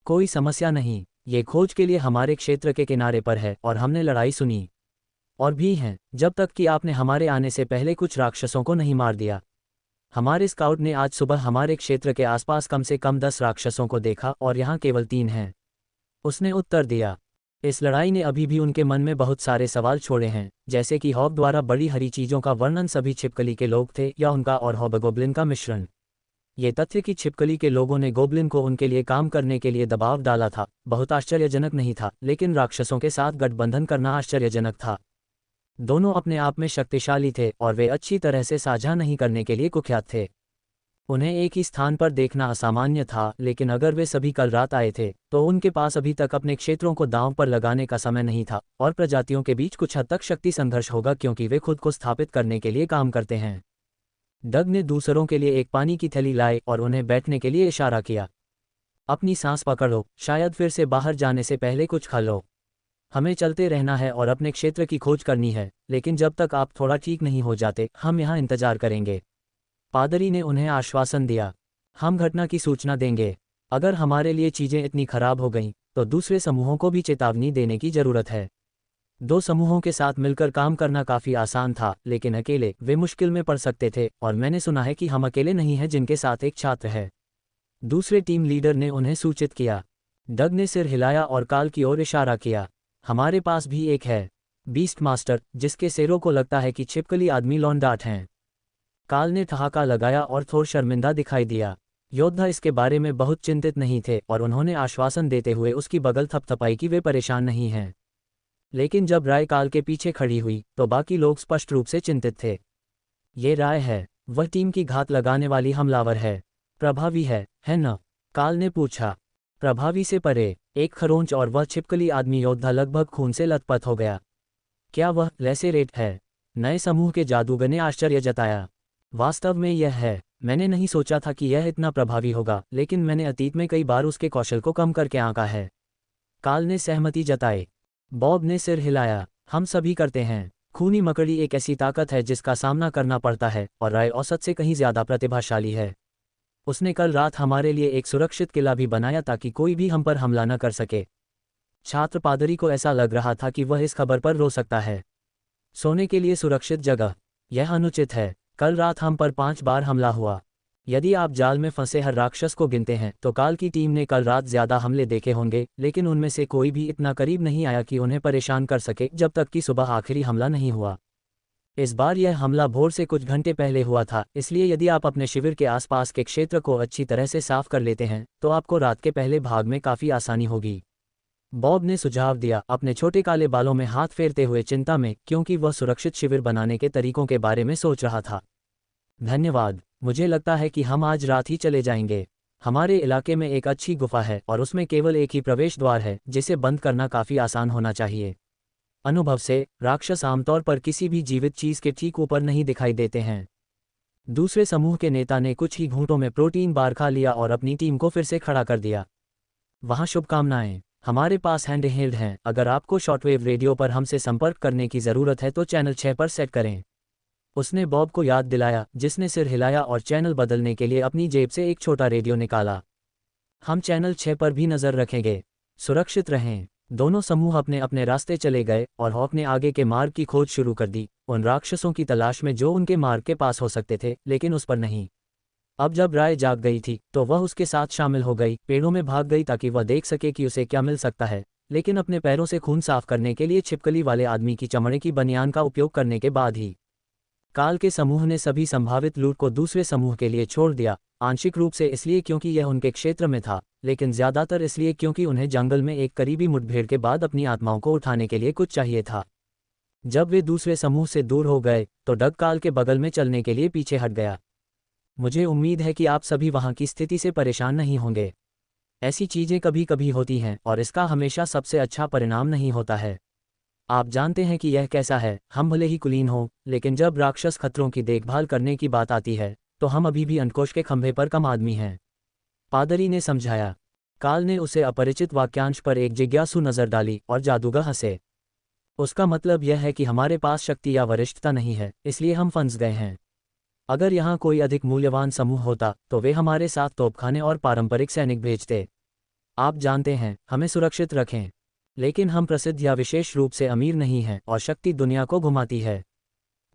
कोई समस्या नहीं, ये खोज के लिए हमारे क्षेत्र के किनारे पर है और हमने लड़ाई सुनी। और भी हैं, जब तक कि आपने हमारे आने से पहले कुछ राक्षसों को नहीं मार दिया। हमारे स्काउट ने आज सुबह हमारे क्षेत्र के आसपास कम से कम 10 राक्षसों को देखा और यहाँ केवल 3 हैं, उसने उत्तर दिया। इस लड़ाई ने अभी भी उनके मन में बहुत सारे सवाल छोड़े हैं, जैसे कि हॉक द्वारा बड़ी हरी चीज़ों का वर्णन सभी छिपकली के लोग थे या उनका और हॉबगोब्लिन का मिश्रण। ये तथ्य कि छिपकली के लोगों ने गोब्लिन को उनके लिए काम करने के लिए दबाव डाला था, बहुत आश्चर्यजनक नहीं था, लेकिन राक्षसों के साथ गठबंधन करना आश्चर्यजनक था। दोनों अपने आप में शक्तिशाली थे और वे अच्छी तरह से साझा नहीं करने के लिए कुख्यात थे। उन्हें एक ही स्थान पर देखना असामान्य था, लेकिन अगर वे सभी कल रात आए थे तो उनके पास अभी तक अपने क्षेत्रों को दांव पर लगाने का समय नहीं था, और प्रजातियों के बीच कुछ हद तक शक्ति संघर्ष होगा क्योंकि वे खुद को स्थापित करने के लिए काम करते हैं। डग ने दूसरों के लिए एक पानी की थैली लाए और उन्हें बैठने के लिए इशारा किया। अपनी सांस पकड़ो, शायद फिर से बाहर जाने से पहले कुछ खा लो। हमें चलते रहना है और अपने क्षेत्र की खोज करनी है, लेकिन जब तक आप थोड़ा ठीक नहीं हो जाते हम यहाँ इंतजार करेंगे। पादरी ने उन्हें आश्वासन दिया, हम घटना की सूचना देंगे। अगर हमारे लिए चीजें इतनी खराब हो गईं, तो दूसरे समूहों को भी चेतावनी देने की जरूरत है। 2 समूहों के साथ मिलकर काम करना काफी आसान था, लेकिन अकेले वे मुश्किल में पड़ सकते थे, और मैंने सुना है कि हम अकेले नहीं हैं जिनके साथ एक छात्र है। दूसरे टीम लीडर ने उन्हें सूचित किया। डग ने सिर हिलाया और काल की ओर इशारा किया, हमारे पास भी एक है, बीस्ट मास्टर, जिसके शेरों को लगता है कि छिपकली आदमी लौंडाट हैं। काल ने ठहाका लगाया और थोर शर्मिंदा दिखाई दिया। योद्धा इसके बारे में बहुत चिंतित नहीं थे और उन्होंने आश्वासन देते हुए उसकी बगल थपथपाई कि वे परेशान नहीं हैं। लेकिन जब राय काल के पीछे खड़ी हुई तो बाकी लोग स्पष्ट रूप से चिंतित थे। ये राय है, वह टीम की घात लगाने वाली हमलावर है, प्रभावी है न? काल ने पूछा। प्रभावी से परे, एक खरोंच और वह छिपकली आदमी योद्धा लगभग खून से लथपथ हो गया। क्या वह लेसेरेट है? नए समूह के जादूगर ने आश्चर्य जताया। वास्तव में यह है, मैंने नहीं सोचा था कि यह इतना प्रभावी होगा, लेकिन मैंने अतीत में कई बार उसके कौशल को कम करके आंका है। काल ने सहमति जताई। बॉब ने सिर हिलाया, हम सभी करते हैं। खूनी मकड़ी एक ऐसी ताकत है जिसका सामना करना पड़ता है, और राय औसत से कहीं ज्यादा प्रतिभाशाली है। उसने कल रात हमारे लिए एक सुरक्षित किला भी बनाया ताकि कोई भी हम पर हमला न कर सके। छात्र पादरी को ऐसा लग रहा था कि वह इस खबर पर रो सकता है। सोने के लिए सुरक्षित जगह, यह अनुचित है। कल रात हम पर 5 बार हमला हुआ। यदि आप जाल में फंसे हर राक्षस को गिनते हैं तो काल की टीम ने कल रात ज्यादा हमले देखे होंगे, लेकिन उनमें से कोई भी इतना करीब नहीं आया कि उन्हें परेशान कर सके जब तक कि सुबह आखिरी हमला नहीं हुआ। इस बार यह हमला भोर से कुछ घंटे पहले हुआ था, इसलिए यदि आप अपने शिविर के आसपास के क्षेत्र को अच्छी तरह से साफ कर लेते हैं तो आपको रात के पहले भाग में काफ़ी आसानी होगी। बॉब ने सुझाव दिया, अपने छोटे काले बालों में हाथ फेरते हुए चिंता में, क्योंकि वह सुरक्षित शिविर बनाने के तरीकों के बारे में सोच रहा था। धन्यवाद, मुझे लगता है कि हम आज रात ही चले जाएंगे। हमारे इलाके में एक अच्छी गुफा है और उसमें केवल एक ही प्रवेश द्वार है, जिसे बंद करना काफ़ी आसान होना चाहिए। अनुभव से, राक्षस आमतौर पर किसी भी जीवित चीज के ठीक ऊपर नहीं दिखाई देते हैं। दूसरे समूह के नेता ने कुछ ही घूंटों में प्रोटीन बार खा लिया और अपनी टीम को फिर से खड़ा कर दिया। वहाँ शुभकामनाएं, हमारे पास हैंड हेल्ड हैं। अगर आपको शॉर्टवेव रेडियो पर हमसे संपर्क करने की ज़रूरत है तो चैनल 6 पर सेट करें। उसने बॉब को याद दिलाया, जिसने सिर हिलाया और चैनल बदलने के लिए अपनी जेब से एक छोटा रेडियो निकाला। हम चैनल 6 पर भी नज़र रखेंगे। सुरक्षित रहें। दोनों समूह अपने अपने रास्ते चले गए और हॉक ने आगे के मार्ग की खोज शुरू कर दी, उन राक्षसों की तलाश में जो उनके मार्ग के पास हो सकते थे, लेकिन उस पर नहीं। अब जब राय जाग गई थी तो वह उसके साथ शामिल हो गई, पेड़ों में भाग गई ताकि वह देख सके कि उसे क्या मिल सकता है, लेकिन अपने पैरों से खून साफ करने के लिए छिपकली वाले आदमी की चमड़े की बनियान का उपयोग करने के बाद ही काल के समूह ने सभी संभावित लूट को दूसरे समूह के लिए छोड़ दिया, आंशिक रूप से इसलिए क्योंकि यह उनके क्षेत्र में था, लेकिन ज्यादातर इसलिए क्योंकि उन्हें जंगल में एक करीबी मुठभेड़ के बाद अपनी आत्माओं को उठाने के लिए कुछ चाहिए था। जब वे दूसरे समूह से दूर हो गए तो डग काल के बगल में चलने के लिए पीछे हट गया। मुझे उम्मीद है कि आप सभी वहां की स्थिति से परेशान नहीं होंगे। ऐसी चीजें कभी कभी होती हैं और इसका हमेशा सबसे अच्छा परिणाम नहीं होता है। आप जानते हैं कि यह कैसा है, हम भले ही कुलीन हों, लेकिन जब राक्षस खतरों की देखभाल करने की बात आती है तो हम अभी भी अंकुश के खंभे पर कम आदमी हैं। पादरी ने समझाया। काल ने उसे अपरिचित वाक्यांश पर एक जिज्ञासु नजर डाली और जादूगर हंसे। उसका मतलब यह है कि हमारे पास शक्ति या वरिष्ठता नहीं है, इसलिए हम फंस गए हैं। अगर यहाँ कोई अधिक मूल्यवान समूह होता तो वे हमारे साथ तोपखाने और पारंपरिक सैनिक भेजते। आप जानते हैं, हमें सुरक्षित रखें। लेकिन हम प्रसिद्ध या विशेष रूप से अमीर नहीं हैं और शक्ति दुनिया को घुमाती है।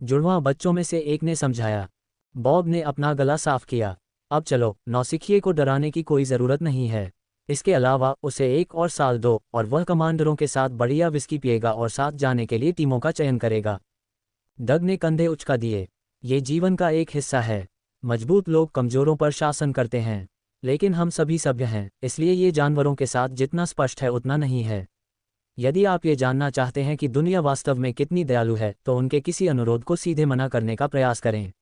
जुड़वां बच्चों में से एक ने समझाया। बॉब ने अपना गला साफ किया। अब चलो, नौसिखिए को डराने की कोई ज़रूरत नहीं है। इसके अलावा उसे 1 और साल दो और वह कमांडरों के साथ बढ़िया विस्की पिएगा और साथ जाने के लिए टीमों का चयन करेगा। डग ने कंधे उचका दिए। ये जीवन का एक हिस्सा है। मजबूत लोग कमजोरों पर शासन करते हैं, लेकिन हम सभी सभ्य हैं, इसलिए ये जानवरों के साथ जितना स्पष्ट है उतना नहीं है। यदि आप ये जानना चाहते हैं कि दुनिया वास्तव में कितनी दयालु है तो उनके किसी अनुरोध को सीधे मना करने का प्रयास करें।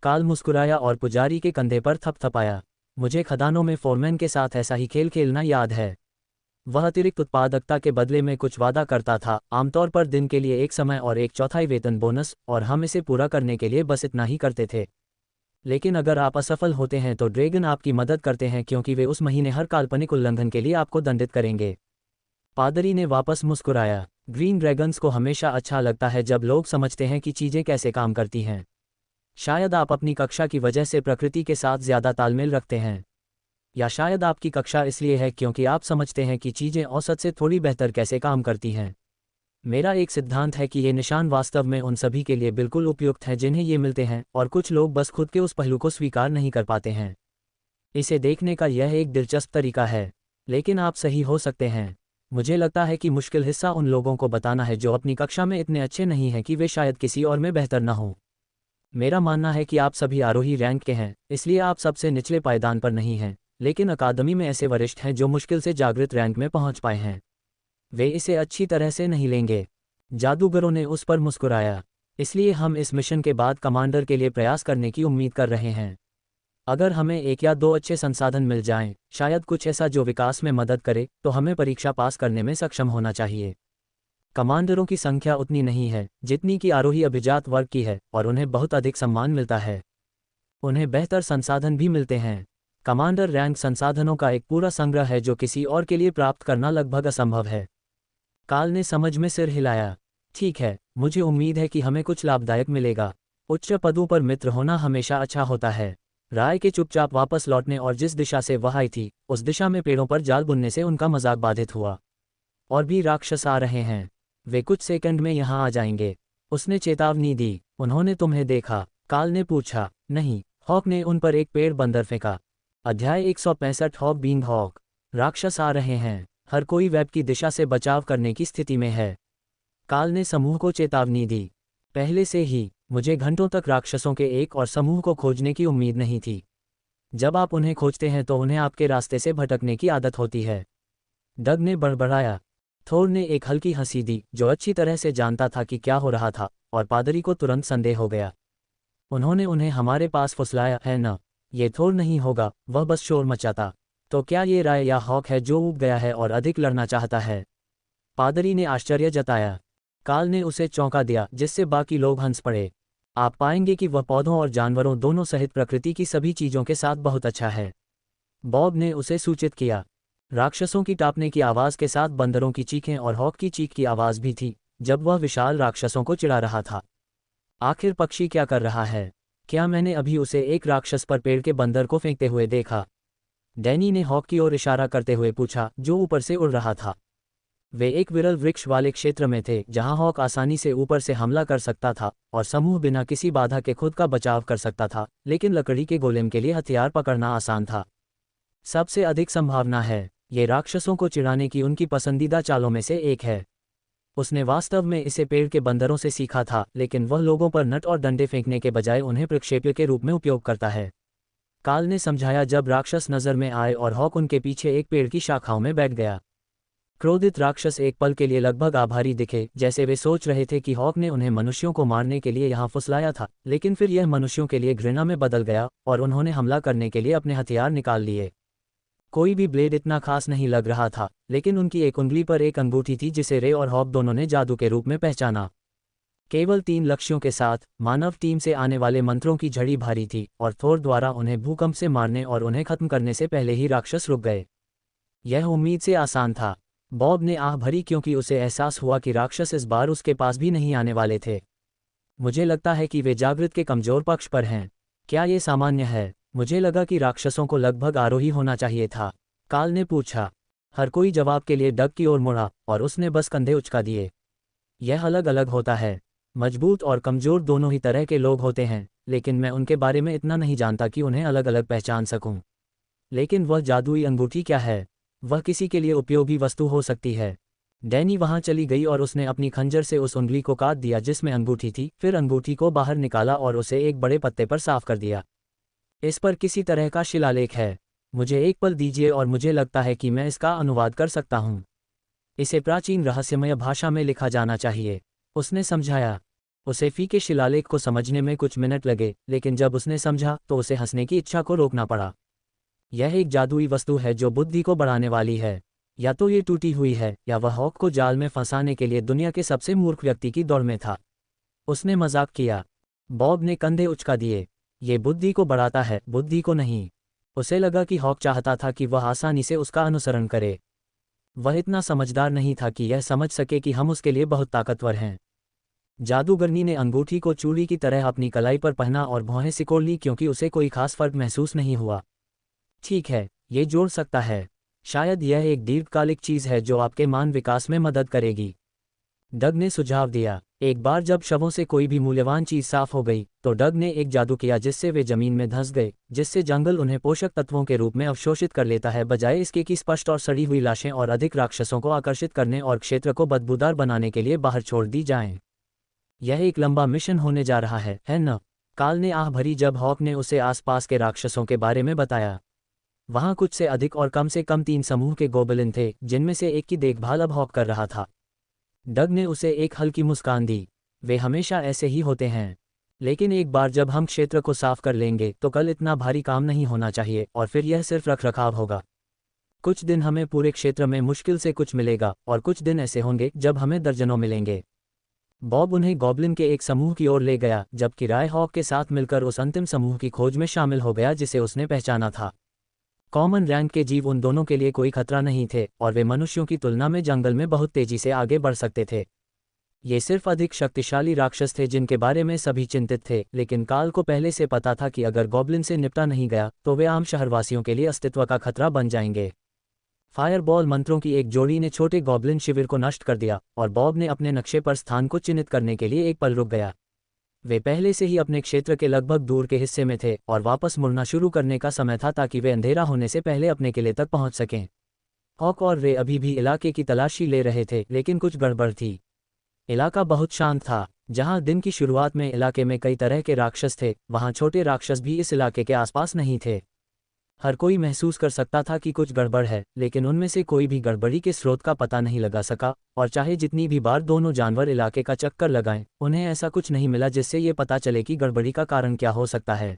काल मुस्कुराया और पुजारी के कंधे पर थपथपाया। मुझे खदानों में फोरमैन के साथ ऐसा ही खेल खेलना याद है। वह अतिरिक्त उत्पादकता के बदले में कुछ वादा करता था, आमतौर पर दिन के लिए 1 समय और 1/4 वेतन बोनस, और हम इसे पूरा करने के लिए बस इतना ही करते थे। लेकिन अगर आप असफल होते हैं तो ड्रैगन आपकी मदद करते हैं, क्योंकि वे उस महीने हर काल्पनिक उल्लंघन के लिए आपको दंडित करेंगे। पादरी ने वापस शायद आप अपनी कक्षा की वजह से प्रकृति के साथ ज़्यादा तालमेल रखते हैं, या शायद आपकी कक्षा इसलिए है क्योंकि आप समझते हैं कि चीज़ें औसत से थोड़ी बेहतर कैसे काम करती हैं। मेरा एक सिद्धांत है कि ये निशान वास्तव में उन सभी के लिए बिल्कुल उपयुक्त हैं जिन्हें ये मिलते हैं, और कुछ लोग बस खुद के उस पहलू को स्वीकार नहीं कर पाते हैं। इसे देखने का यह एक दिलचस्प तरीका है, लेकिन आप सही हो सकते हैं। मुझे लगता है कि मुश्किल हिस्सा उन लोगों को बताना है जो अपनी कक्षा में इतने अच्छे नहीं हैं कि वे शायद किसी और में बेहतर न हों। मेरा मानना है कि आप सभी आरोही रैंक के हैं, इसलिए आप सबसे निचले पायदान पर नहीं हैं, लेकिन अकादमी में ऐसे वरिष्ठ हैं जो मुश्किल से जागृत रैंक में पहुंच पाए हैं। वे इसे अच्छी तरह से नहीं लेंगे। जादूगरों ने उस पर मुस्कुराया। इसलिए हम इस मिशन के बाद कमांडर के लिए प्रयास करने की उम्मीद कर रहे हैं। अगर हमें 1 या 2 अच्छे संसाधन मिल जाएं, शायद कुछ ऐसा जो विकास में मदद करे, तो हमें परीक्षा पास करने में सक्षम होना चाहिए। कमांडरों की संख्या उतनी नहीं है जितनी कि आरोही अभिजात वर्ग की है, और उन्हें बहुत अधिक सम्मान मिलता है। उन्हें बेहतर संसाधन भी मिलते हैं। कमांडर रैंक संसाधनों का एक पूरा संग्रह है जो किसी और के लिए प्राप्त करना लगभग असंभव है। काल ने समझ में सिर हिलाया। ठीक है, मुझे उम्मीद है कि हमें कुछ लाभदायक मिलेगा। उच्च पदों पर मित्र होना हमेशा अच्छा होता है। राय के चुपचाप वापस लौटने और जिस दिशा से वह आई थी, उस दिशा में पेड़ों पर जाल बुनने से उनका मजाक बाधित हुआ। और भी राक्षस आ रहे हैं। वे कुछ सेकंड में यहाँ आ जाएंगे। उसने चेतावनी दी। उन्होंने तुम्हें देखा? काल ने पूछा। नहीं। हॉक ने उन पर एक पेड़ बंदर फेंका। अध्याय 165 हॉक बीइंग हॉक। राक्षस आ रहे हैं। हर कोई वेब की दिशा से बचाव करने की स्थिति में है। काल ने समूह को चेतावनी दी। पहले से ही मुझे घंटों तक राक्षसों के एक और समूह को खोजने की उम्मीद नहीं थी। जब आप उन्हें खोजते हैं तो उन्हें आपके रास्ते से भटकने की आदत होती है। डग ने बड़बड़ाया। थोर ने एक हल्की हंसी दी, जो अच्छी तरह से जानता था कि क्या हो रहा था, और पादरी को तुरंत संदेह हो गया। उन्होंने उन्हें हमारे पास फुसलाया है न? ये थोर नहीं होगा, वह बस शोर मचाता। तो क्या ये राय या हॉक है जो ऊब गया है और अधिक लड़ना चाहता है? पादरी ने आश्चर्य जताया। काल ने उसे चौंका दिया, जिससे बाकी लोग हंस पड़े। आप पाएंगे कि वह पौधों और जानवरों दोनों सहित प्रकृति की सभी चीज़ों के साथ बहुत अच्छा है। बॉब ने उसे सूचित किया। राक्षसों की टापने की आवाज़ के साथ बंदरों की चीखें और हॉक की चीख की आवाज़ भी थी, जब वह विशाल राक्षसों को चिढ़ा रहा था। आखिर पक्षी क्या कर रहा है? क्या मैंने अभी उसे एक राक्षस पर पेड़ के बंदर को फेंकते हुए देखा? डैनी ने हॉक की ओर इशारा करते हुए पूछा, जो ऊपर से उड़ रहा था। वे एक विरल वृक्ष वाले क्षेत्र में थे जहां हॉक आसानी से ऊपर से हमला कर सकता था और समूह बिना किसी बाधा के खुद का बचाव कर सकता था, लेकिन लकड़ी के गोलेम के लिए हथियार पकड़ना आसान था। सबसे अधिक संभावना है ये राक्षसों को चिढ़ाने की उनकी पसंदीदा चालों में से एक है। उसने वास्तव में इसे पेड़ के बंदरों से सीखा था, लेकिन वह लोगों पर नट और डंडे फेंकने के बजाय उन्हें प्रक्षेप्य के रूप में उपयोग करता है। काल ने समझाया जब राक्षस नज़र में आए और हॉक उनके पीछे एक पेड़ की शाखाओं में बैठ गया। क्रोधित राक्षस एक पल के लिए लगभग आभारी दिखे, जैसे वे सोच रहे थे कि हॉक ने उन्हें मनुष्यों को मारने के लिए यहाँ फुसलाया था, लेकिन फिर यह मनुष्यों के लिए घृणा में बदल गया और उन्होंने हमला करने के लिए अपने हथियार निकाल लिए। कोई भी ब्लेड इतना खास नहीं लग रहा था, लेकिन उनकी एक उंगली पर एक अंगूठी थी जिसे रे और हॉक दोनों ने जादू के रूप में पहचाना। केवल 3 लक्ष्यों के साथ मानव टीम से आने वाले मंत्रों की झड़ी भारी थी, और थोर द्वारा उन्हें भूकंप से मारने और उन्हें खत्म करने से पहले ही राक्षस रुक गए। यह उम्मीद से आसान था। बॉब ने आह भरी क्योंकि उसे एहसास हुआ कि राक्षस इस बार उसके पास भी नहीं आने वाले थे। मुझे लगता है कि वे जागृत के कमजोर पक्ष पर हैं। क्या ये सामान्य है? मुझे लगा कि राक्षसों को लगभग आरोही होना चाहिए था। काल ने पूछा। हर कोई जवाब के लिए डग की ओर मुड़ा और उसने बस कंधे उचका दिए। यह अलग अलग होता है। मजबूत और कमजोर दोनों ही तरह के लोग होते हैं, लेकिन मैं उनके बारे में इतना नहीं जानता कि उन्हें अलग अलग पहचान सकूं। लेकिन वह जादुई अंगूठी क्या है? वह किसी के लिए उपयोगी वस्तु हो सकती है। डैनी वहां चली गई और उसने अपनी खंजर से उस उंगली को काट दिया जिसमें अंगूठी थी, फिर अंगूठी को बाहर निकाला और उसे एक बड़े पत्ते पर साफ कर दिया। इस पर किसी तरह का शिलालेख है। मुझे एक पल दीजिए और मुझे लगता है कि मैं इसका अनुवाद कर सकता हूँ। इसे प्राचीन रहस्यमय भाषा में लिखा जाना चाहिए, उसने समझाया। उसे फीके शिलालेख को समझने में कुछ मिनट लगे, लेकिन जब उसने समझा तो उसे हंसने की इच्छा को रोकना पड़ा। यह एक जादुई वस्तु है जो बुद्धि को बढ़ाने वाली है। या तो ये टूटी हुई है, या वह हॉक को जाल में फंसाने के लिए दुनिया के सबसे मूर्ख व्यक्ति की दौड़ में था। उसने मजाक किया। बॉब ने कंधे उचका दिए। ये बुद्धि को बढ़ाता है, बुद्धि को नहीं। उसे लगा कि हॉक चाहता था कि वह आसानी से उसका अनुसरण करे। वह इतना समझदार नहीं था कि यह समझ सके कि हम उसके लिए बहुत ताकतवर हैं। जादूगरनी ने अंगूठी को चूड़ी की तरह अपनी कलाई पर पहना और भौहें सिकोड़ ली क्योंकि उसे कोई खास फर्क महसूस नहीं हुआ। ठीक है, ये जोड़ सकता है। शायद यह एक दीर्घकालिक चीज़ है जो आपके मान विकास में मदद करेगी, डग ने सुझाव दिया। एक बार जब शवों से कोई भी मूल्यवान चीज साफ हो गई तो डग ने एक जादू किया जिससे वे जमीन में धंस गए, जिससे जंगल उन्हें पोषक तत्वों के रूप में अवशोषित कर लेता है, बजाय इसके कि स्पष्ट और सड़ी हुई लाशें और अधिक राक्षसों को आकर्षित करने और क्षेत्र को बदबूदार बनाने के लिए बाहर छोड़ दी जाएं। यह एक लंबा मिशन होने जा रहा है न? काल ने आह भरी जब हॉक ने उसे आसपास के राक्षसों के बारे में बताया। वहां कुछ से अधिक और कम से कम 3 समूह के गोबलिन थे, जिनमें से एक की देखभाल अब हॉक कर रहा था। डग ने उसे एक हल्की मुस्कान दी। वे हमेशा ऐसे ही होते हैं, लेकिन एक बार जब हम क्षेत्र को साफ कर लेंगे तो कल इतना भारी काम नहीं होना चाहिए और फिर यह सिर्फ रखरखाव होगा। कुछ दिन हमें पूरे क्षेत्र में मुश्किल से कुछ मिलेगा और कुछ दिन ऐसे होंगे जब हमें दर्जनों मिलेंगे। बॉब उन्हें गॉब्लिन के एक समूह की ओर ले गया, जबकि राय हॉक के साथ मिलकर उस अंतिम समूह की खोज में शामिल हो गया जिसे उसने पहचाना था। कॉमन रैंक के जीव उन दोनों के लिए कोई खतरा नहीं थे और वे मनुष्यों की तुलना में जंगल में बहुत तेजी से आगे बढ़ सकते थे। ये सिर्फ अधिक शक्तिशाली राक्षस थे जिनके बारे में सभी चिंतित थे, लेकिन काल को पहले से पता था कि अगर गॉब्लिन से निपटा नहीं गया तो वे आम शहरवासियों के लिए अस्तित्व का खतरा बन जाएंगे। फायरबॉल मंत्रों की एक जोड़ी ने छोटे गॉब्लिन शिविर को नष्ट कर दिया और बॉब ने अपने नक्शे पर स्थान को चिन्हित करने के लिए एक पल रुक गया। वे पहले से ही अपने क्षेत्र के लगभग दूर के हिस्से में थे और वापस मुड़ना शुरू करने का समय था ताकि वे अंधेरा होने से पहले अपने किले तक पहुंच सकें। हॉक और रे अभी भी इलाके की तलाशी ले रहे थे, लेकिन कुछ गड़बड़ थी। इलाका बहुत शांत था। जहां दिन की शुरुआत में इलाके में कई तरह के राक्षस थे, वहां छोटे राक्षस भी इस इलाके के आसपास नहीं थे। हर कोई महसूस कर सकता था कि कुछ गड़बड़ है, लेकिन उनमें से कोई भी गड़बड़ी के स्रोत का पता नहीं लगा सका, और चाहे जितनी भी बार दोनों जानवर इलाके का चक्कर लगाएं, उन्हें ऐसा कुछ नहीं मिला जिससे ये पता चले कि गड़बड़ी का कारण क्या हो सकता है।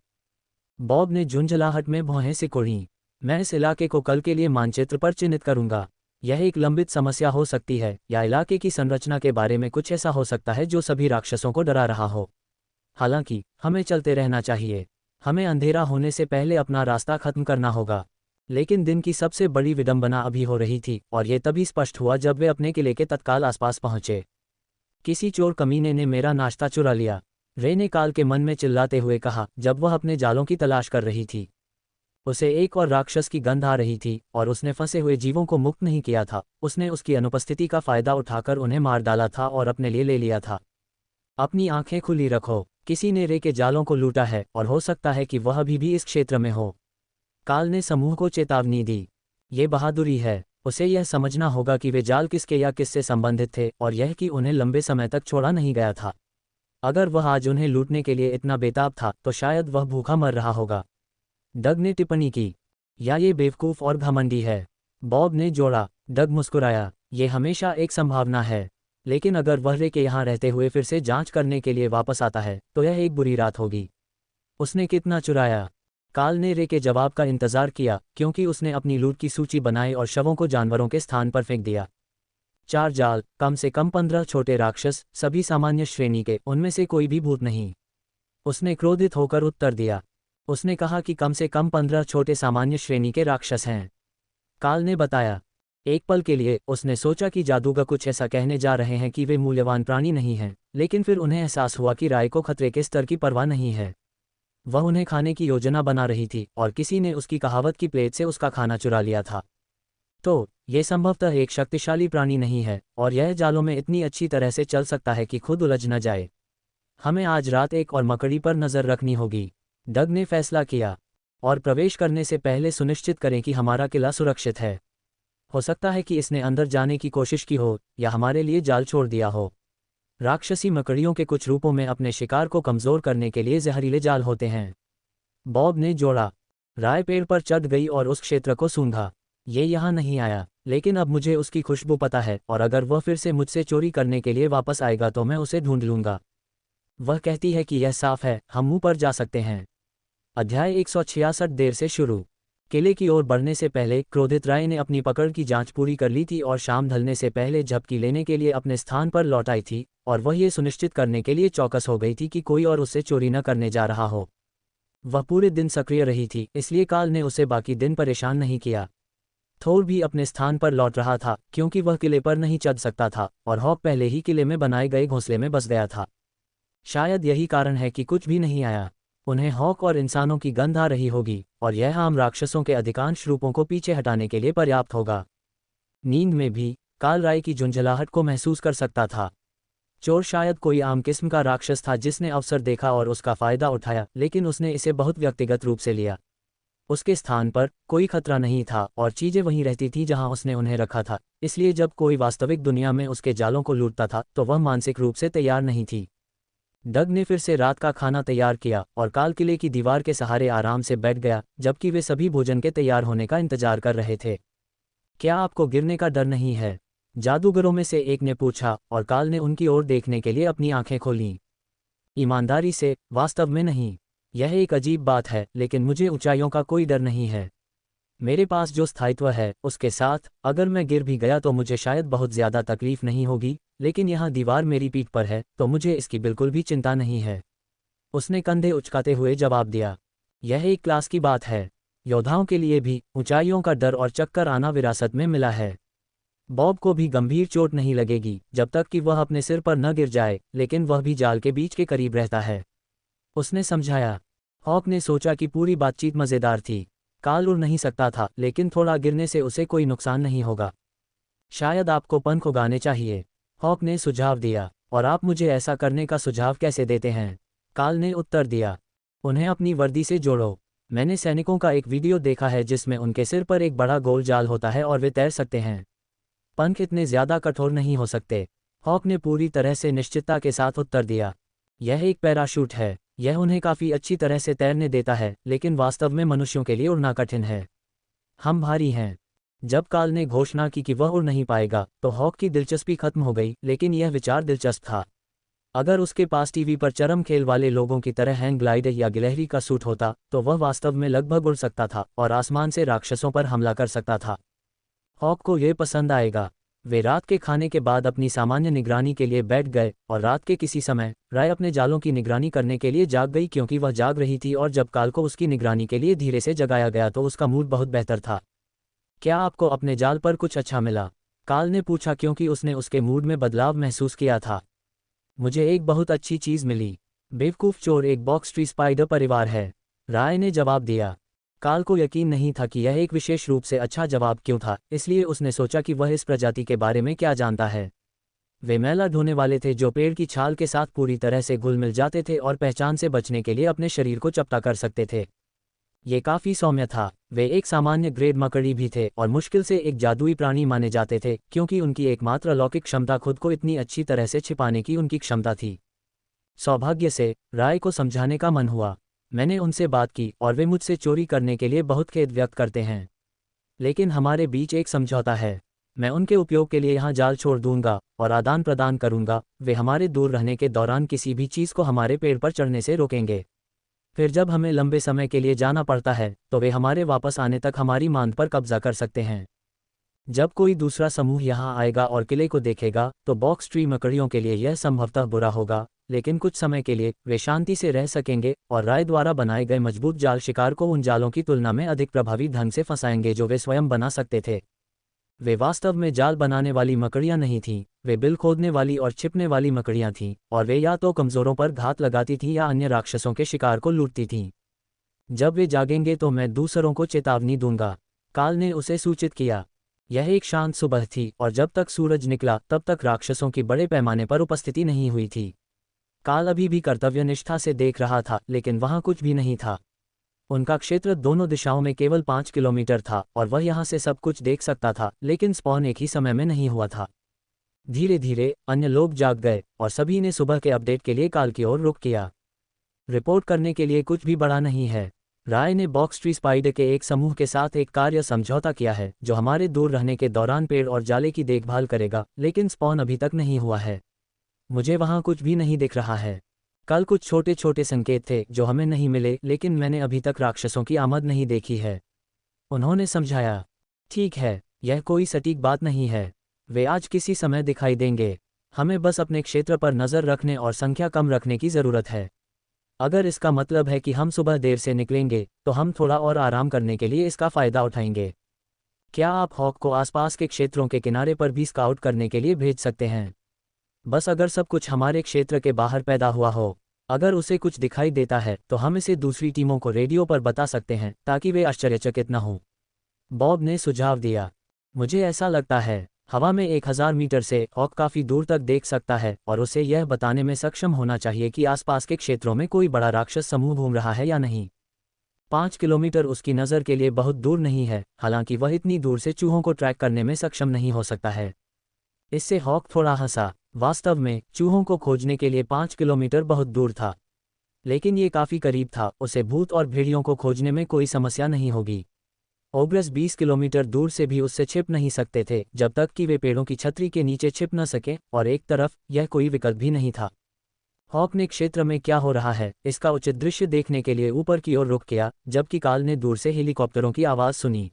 बॉब ने झुंझलाहट में भौहें सिकोड़ी। मैं इस इलाके को कल के लिए मानचित्र पर चिन्हित करूंगा। यह एक लंबित समस्या हो सकती है, या इलाके की संरचना के बारे में कुछ ऐसा हो सकता है जो सभी राक्षसों को डरा रहा हो। हालांकि हमें चलते रहना चाहिए। हमें अंधेरा होने से पहले अपना रास्ता खत्म करना होगा। लेकिन दिन की सबसे बड़ी विडंबना अभी हो रही थी, और यह तभी स्पष्ट हुआ जब वे अपने किले के तत्काल आसपास पहुंचे। किसी चोर कमीने ने मेरा नाश्ता चुरा लिया, रे ने काल के मन में चिल्लाते हुए कहा जब वह अपने जालों की तलाश कर रही थी। उसे एक और राक्षस की गंध आ रही थी, और उसने फंसे हुए जीवों को मुक्त नहीं किया था। उसने उसकी अनुपस्थिति का फायदा उठाकर उन्हें मार डाला था और अपने लिए ले लिया था। अपनी आंखें खुली रखो, किसी ने रे के जालों को लूटा है, और हो सकता है कि वह अभी भी इस क्षेत्र में हो। काल ने समूह को चेतावनी दी। ये बहादुरी है। उसे यह समझना होगा कि वे जाल किसके या किससे संबंधित थे, और यह कि उन्हें लंबे समय तक छोड़ा नहीं गया था। अगर वह आज उन्हें लूटने के लिए इतना बेताब था तो शायद वह भूखा मर रहा होगा। डग ने टिप्पणी की। या ये बेवकूफ़ और घमंडी है, बॉब ने जोड़ा। डग मुस्कुराया। ये हमेशा एक संभावना है, लेकिन अगर वह रे के यहाँ रहते हुए फिर से जांच करने के लिए वापस आता है तो यह एक बुरी रात होगी। उसने कितना चुराया? काल ने रे के जवाब का इंतजार किया, क्योंकि उसने अपनी लूट की सूची बनाई और शवों को जानवरों के स्थान पर फेंक दिया। 4 जाल, कम से कम 15 छोटे राक्षस, सभी सामान्य श्रेणी के, उनमें से कोई भी भूत नहीं। उसने क्रोधित होकर उत्तर दिया। उसने कहा कि कम से कम 15 छोटे सामान्य श्रेणी के राक्षस हैं, काल ने बताया। एक पल के लिए उसने सोचा कि जादूगर कुछ ऐसा कहने जा रहे हैं कि वे मूल्यवान प्राणी नहीं हैं, लेकिन फिर उन्हें एहसास हुआ कि राय को खतरे के स्तर की परवाह नहीं है। वह उन्हें खाने की योजना बना रही थी, और किसी ने उसकी कहावत की प्लेट से उसका खाना चुरा लिया था। तो ये संभवतः एक शक्तिशाली प्राणी नहीं है, और यह जालों में इतनी अच्छी तरह से चल सकता है कि खुद उलझ न जाए। हमें आज रात एक और मकड़ी पर नज़र रखनी होगी, डग ने फैसला किया। और प्रवेश करने से पहले सुनिश्चित करें कि हमारा किला सुरक्षित है। हो सकता है कि इसने अंदर जाने की कोशिश की हो, या हमारे लिए जाल छोड़ दिया हो। राक्षसी मकड़ियों के कुछ रूपों में अपने शिकार को कमज़ोर करने के लिए जहरीले जाल होते हैं, बॉब ने जोड़ा। राय पेड़ पर चढ़ गई और उस क्षेत्र को सूंघा। ये यहाँ नहीं आया, लेकिन अब मुझे उसकी खुशबू पता है, और अगर वह फिर से मुझसे चोरी करने के लिए वापस आएगा तो मैं उसे ढूंढ लूँगा। वह कहती है कि यह साफ है, हम मुंह पर जा सकते हैं। अध्याय 166 देर से शुरू। किले की ओर बढ़ने से पहले क्रोधित राय ने अपनी पकड़ की जांच पूरी कर ली थी और शाम ढलने से पहले झपकी लेने के लिए अपने स्थान पर लौट आई थी, और वह ये सुनिश्चित करने के लिए चौकस हो गई थी कि कोई और उससे चोरी न करने जा रहा हो। वह पूरे दिन सक्रिय रही थी, इसलिए काल ने उसे बाकी दिन परेशान नहीं किया। थोर भी अपने स्थान पर लौट रहा था क्योंकि वह किले पर नहीं चढ़ सकता था और हॉक पहले ही किले में बनाए गए घोंसले में बस गया था। शायद यही कारण है कि कुछ भी नहीं आया। उन्हें हॉक और इंसानों की गंध आ रही होगी और यह आम राक्षसों के अधिकांश रूपों को पीछे हटाने के लिए पर्याप्त होगा। नींद में भी काल राय की झुंझलाहट को महसूस कर सकता था। चोर शायद कोई आम किस्म का राक्षस था जिसने अवसर देखा और उसका फायदा उठाया, लेकिन उसने इसे बहुत व्यक्तिगत रूप से लिया। उसके स्थान पर कोई खतरा नहीं था और चीजें वहीं रहती थी जहां उसने उन्हें रखा था, इसलिए जब कोई वास्तविक दुनिया में उसके जालों को लूटता था तो वह मानसिक रूप से तैयार नहीं थी। डग ने फिर से रात का खाना तैयार किया और काल किले की दीवार के सहारे आराम से बैठ गया जबकि वे सभी भोजन के तैयार होने का इंतजार कर रहे थे। क्या आपको गिरने का डर नहीं है? जादूगरों में से एक ने पूछा और काल ने उनकी ओर देखने के लिए अपनी आंखें खोलीं। ईमानदारी से, वास्तव में नहीं। यह एक अजीब बात है, लेकिन मुझे ऊंचाइयों का कोई डर नहीं है। मेरे पास जो स्थायित्व है उसके साथ अगर मैं गिर भी गया तो मुझे शायद बहुत ज़्यादा तकलीफ नहीं होगी, लेकिन यहाँ दीवार मेरी पीठ पर है तो मुझे इसकी बिल्कुल भी चिंता नहीं है। उसने कंधे उचकाते हुए जवाब दिया। यह एक क्लास की बात है। योद्धाओं के लिए भी ऊंचाइयों का डर और चक्कर आना विरासत में मिला है। बॉब को भी गंभीर चोट नहीं लगेगी जब तक कि वह अपने सिर पर न गिर जाए, लेकिन वह भी जाल के बीच के करीब रहता है, उसने समझाया। हॉक ने सोचा कि पूरी बातचीत मज़ेदार थी। काल उड़ नहीं सकता था, लेकिन थोड़ा गिरने से उसे कोई नुकसान नहीं होगा। शायद आपको पंख उगाने चाहिए, हॉक ने सुझाव दिया। और आप मुझे ऐसा करने का सुझाव कैसे देते हैं? काल ने उत्तर दिया। उन्हें अपनी वर्दी से जोड़ो। मैंने सैनिकों का एक वीडियो देखा है जिसमें उनके सिर पर एक बड़ा गोल जाल होता है और वे तैर सकते हैं। पंख इतने ज़्यादा कठोर नहीं हो सकते, हॉक ने पूरी तरह से निश्चितता के साथ उत्तर दिया। यह एक पैराशूट है। यह उन्हें काफ़ी अच्छी तरह से तैरने देता है, लेकिन वास्तव में मनुष्यों के लिए उड़ना कठिन है। हम भारी हैं। जब काल ने घोषणा की कि वह उड़ नहीं पाएगा तो हॉक की दिलचस्पी खत्म हो गई, लेकिन यह विचार दिलचस्प था। अगर उसके पास टीवी पर चरम खेल वाले लोगों की तरह हैंग ग्लाइडर या गिलहरी का सूट होता तो वह वास्तव में लगभग उड़ सकता था और आसमान से राक्षसों पर हमला कर सकता था। हॉक को यह पसंद आएगा। वे रात के खाने के बाद अपनी सामान्य निगरानी के लिए बैठ गए और रात के किसी समय राय अपने जालों की निगरानी करने के लिए जाग गई क्योंकि वह जाग रही थी, और जब काल को उसकी निगरानी के लिए धीरे से जगाया गया तो उसका मूड बहुत बेहतर था। क्या आपको अपने जाल पर कुछ अच्छा मिला? काल ने पूछा क्योंकि उसने उसके मूड में बदलाव महसूस किया था। मुझे एक बहुत अच्छी चीज़ मिली। बेवकूफ़ चोर एक बॉक्स ट्री स्पाइडर परिवार है, राय ने जवाब दिया। काल को यकीन नहीं था कि यह एक विशेष रूप से अच्छा जवाब क्यों था, इसलिए उसने सोचा कि वह इस प्रजाति के बारे में क्या जानता है। वे मैला ढोने वाले थे जो पेड़ की छाल के साथ पूरी तरह से घुल मिल जाते थे और पहचान से बचने के लिए अपने शरीर को चपटा कर सकते थे। ये काफ़ी सौम्य था। वे एक सामान्य ग्रेड मकड़ी भी थे और मुश्किल से एक जादुई प्राणी माने जाते थे क्योंकि उनकी एकमात्र अलौकिक क्षमता खुद को इतनी अच्छी तरह से छिपाने की उनकी क्षमता थी। सौभाग्य से राय को समझाने का मन हुआ। मैंने उनसे बात की और वे मुझसे चोरी करने के लिए बहुत खेद व्यक्त करते हैं, लेकिन हमारे बीच एक समझौता है। मैं उनके उपयोग के लिए यहाँ जाल छोड़ दूंगा और आदान प्रदान करूंगा। वे हमारे दूर रहने के दौरान किसी भी चीज़ को हमारे पेड़ पर चढ़ने से रोकेंगे। फिर जब हमें लंबे समय के लिए जाना पड़ता है तो वे हमारे वापस आने तक हमारी मांद पर कब्जा कर सकते हैं। जब कोई दूसरा समूह यहाँ आएगा और किले को देखेगा तो बॉक्स ट्री मकड़ियों के लिए यह संभवतः बुरा होगा, लेकिन कुछ समय के लिए वे शांति से रह सकेंगे और राय द्वारा बनाए गए मजबूत जाल शिकार को उन जालों की तुलना में अधिक प्रभावी ढंग से फंसाएंगे जो वे स्वयं बना सकते थे। वे वास्तव में जाल बनाने वाली मकड़ियां नहीं थीं, वे बिल खोदने वाली और छिपने वाली मकड़ियां थीं, और वे या तो कमज़ोरों पर घात लगाती थीं या अन्य राक्षसों के शिकार को लूटती थीं। जब वे जागेंगे तो मैं दूसरों को चेतावनी दूंगा, काल ने उसे सूचित किया। यह एक शांत सुबह थी और जब तक सूरज निकला तब तक राक्षसों की बड़े पैमाने पर उपस्थिति नहीं हुई थी। काल अभी भी कर्तव्यनिष्ठा से देख रहा था, लेकिन वहां कुछ भी नहीं था। उनका क्षेत्र दोनों दिशाओं में केवल 5 किलोमीटर था और वह यहां से सब कुछ देख सकता था, लेकिन स्पॉन एक ही समय में नहीं हुआ था। धीरे धीरे अन्य लोग जाग गए और सभी ने सुबह के अपडेट के लिए काल की ओर रुख किया। रिपोर्ट करने के लिए कुछ भी बड़ा नहीं है। राय ने बॉक्स ट्री स्पाइडर के एक समूह के साथ एक कार्य समझौता किया है जो हमारे दूर रहने के दौरान पेड़ और जाले की देखभाल करेगा, लेकिन स्पॉन अभी तक नहीं हुआ है। मुझे वहां कुछ भी नहीं दिख रहा है। कल कुछ छोटे छोटे संकेत थे जो हमें नहीं मिले, लेकिन मैंने अभी तक राक्षसों की आमद नहीं देखी है, उन्होंने समझाया। ठीक है, यह कोई सटीक बात नहीं है। वे आज किसी समय दिखाई देंगे। हमें बस अपने क्षेत्र पर नज़र रखने और संख्या कम रखने की ज़रूरत है। अगर इसका मतलब है कि हम सुबह देर से निकलेंगे तो हम थोड़ा और आराम करने के लिए इसका फ़ायदा उठाएंगे। क्या आप हॉक को आसपास के क्षेत्रों के किनारे पर भी स्काउट करने के लिए भेज सकते हैं? बस अगर सब कुछ हमारे क्षेत्र के बाहर पैदा हुआ हो, अगर उसे कुछ दिखाई देता है तो हम इसे दूसरी टीमों को रेडियो पर बता सकते हैं ताकि वे आश्चर्यचकित न हों। बॉब ने सुझाव दिया। मुझे ऐसा लगता है हवा में 1000 मीटर से हॉक काफ़ी दूर तक देख सकता है और उसे यह बताने में सक्षम होना चाहिए कि आसपास के क्षेत्रों में कोई बड़ा राक्षस समूह घूम रहा है या नहीं। 5 किलोमीटर उसकी नज़र के लिए बहुत दूर नहीं है, हालांकि वह इतनी दूर से चूहों को ट्रैक करने में सक्षम नहीं हो सकता है। इससे हॉक थोड़ा हंसा। वास्तव में चूहों को खोजने के लिए 5 किलोमीटर बहुत दूर था, लेकिन ये काफ़ी करीब था। उसे भूत और भेड़ियों को खोजने में कोई समस्या नहीं होगी। ओग्रस 20 किलोमीटर दूर से भी उससे छिप नहीं सकते थे जब तक कि वे पेड़ों की छतरी के नीचे छिप न सकें, और एक तरफ यह कोई विकल्प भी नहीं था। हॉक ने क्षेत्र में क्या हो रहा है इसका उचित दृश्य देखने के लिए ऊपर की ओर रुख किया, जबकि काल ने दूर से हेलीकॉप्टरों की आवाज़ सुनी।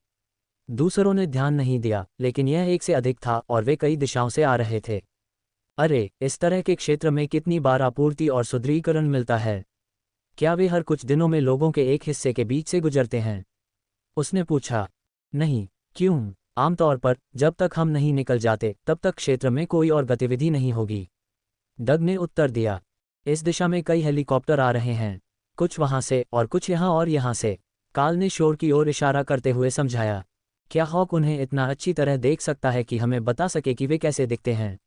दूसरों ने ध्यान नहीं दिया, लेकिन यह एक से अधिक था और वे कई दिशाओं से आ रहे थे। अरे, इस तरह के क्षेत्र में कितनी बार आपूर्ति और सुदृढ़ीकरण मिलता है? क्या वे हर कुछ दिनों में लोगों के एक हिस्से के बीच से गुजरते हैं? उसने पूछा। नहीं। क्यों? आमतौर पर जब तक हम नहीं निकल जाते तब तक क्षेत्र में कोई और गतिविधि नहीं होगी, डग ने उत्तर दिया। इस दिशा में कई हेलीकॉप्टर आ रहे हैं, कुछ वहां से और कुछ यहाँ और यहाँ से, काल ने शोर की ओर इशारा करते हुए समझाया। क्या हॉक उन्हें इतना अच्छी तरह देख सकता है कि हमें बता सके कि वे कैसे दिखते हैं?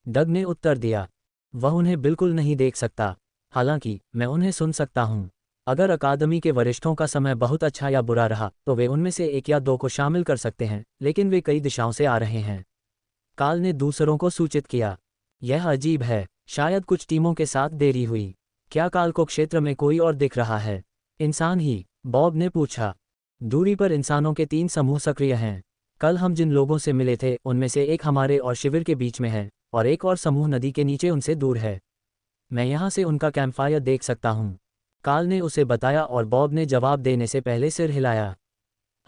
डग ने उत्तर दिया। वह उन्हें बिल्कुल नहीं देख सकता, हालांकि मैं उन्हें सुन सकता हूँ। अगर अकादमी के वरिष्ठों का समय बहुत अच्छा या बुरा रहा तो वे उनमें से एक या दो को शामिल कर सकते हैं, लेकिन वे कई दिशाओं से आ रहे हैं, काल ने दूसरों को सूचित किया। यह अजीब है, शायद कुछ टीमों के साथ देरी हुई। क्या काल को क्षेत्र में कोई और दिख रहा है? इंसान ही? बॉब ने पूछा। दूरी पर इंसानों के 3 समूह सक्रिय हैं। कल हम जिन लोगों से मिले थे उनमें से एक हमारे और शिविर के बीच में है, और एक और समूह नदी के नीचे उनसे दूर है। मैं यहाँ से उनका कैंपफायर देख सकता हूँ, काल ने उसे बताया, और बॉब ने जवाब देने से पहले सिर हिलाया।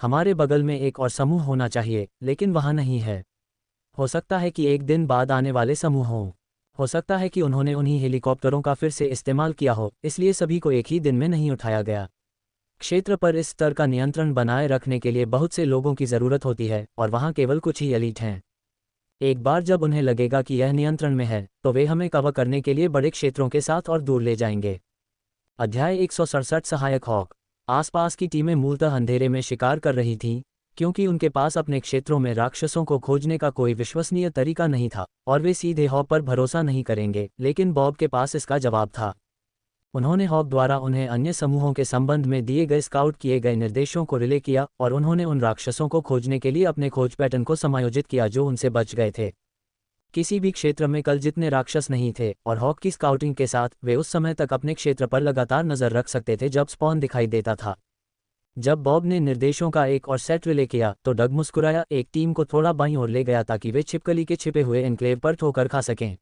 हमारे बगल में एक और समूह होना चाहिए, लेकिन वहाँ नहीं है। हो सकता है कि एक दिन बाद आने वाले समूह हों। हो सकता है कि उन्होंने उन्हीं हेलीकॉप्टरों का फिर से इस्तेमाल किया हो, इसलिए सभी को एक ही दिन में नहीं उठाया गया। क्षेत्र पर इस स्तर का नियंत्रण बनाए रखने के लिए बहुत से लोगों की ज़रूरत होती है, और वहाँ केवल कुछ ही एलीट हैं। एक बार जब उन्हें लगेगा कि यह नियंत्रण में है तो वे हमें कवर करने के लिए बड़े क्षेत्रों के साथ और दूर ले जाएंगे। अध्याय 167 सहायक हॉक। आसपास की टीमें मूलतः अंधेरे में शिकार कर रही थीं, क्योंकि उनके पास अपने क्षेत्रों में राक्षसों को खोजने का कोई विश्वसनीय तरीका नहीं था, और वे सीधे हॉक पर भरोसा नहीं करेंगे। लेकिन बॉब के पास इसका जवाब था। उन्होंने हॉक द्वारा उन्हें अन्य समूहों के संबंध में दिए गए स्काउट किए गए निर्देशों को रिले किया, और उन्होंने उन राक्षसों को खोजने के लिए अपने खोज पैटर्न को समायोजित किया जो उनसे बच गए थे। किसी भी क्षेत्र में कल जितने राक्षस नहीं थे, और हॉक की स्काउटिंग के साथ वे उस समय तक अपने क्षेत्र पर लगातार नजर रख सकते थे जब स्पॉन दिखाई देता था। जब बॉब ने निर्देशों का एक और सेट रिले किया तो डग मुस्कुराया, एक टीम को थोड़ा बाईं ओर ले गया ताकि वे छिपकली के छिपे हुए एन्क्लेव पर ठोकर खा सकें।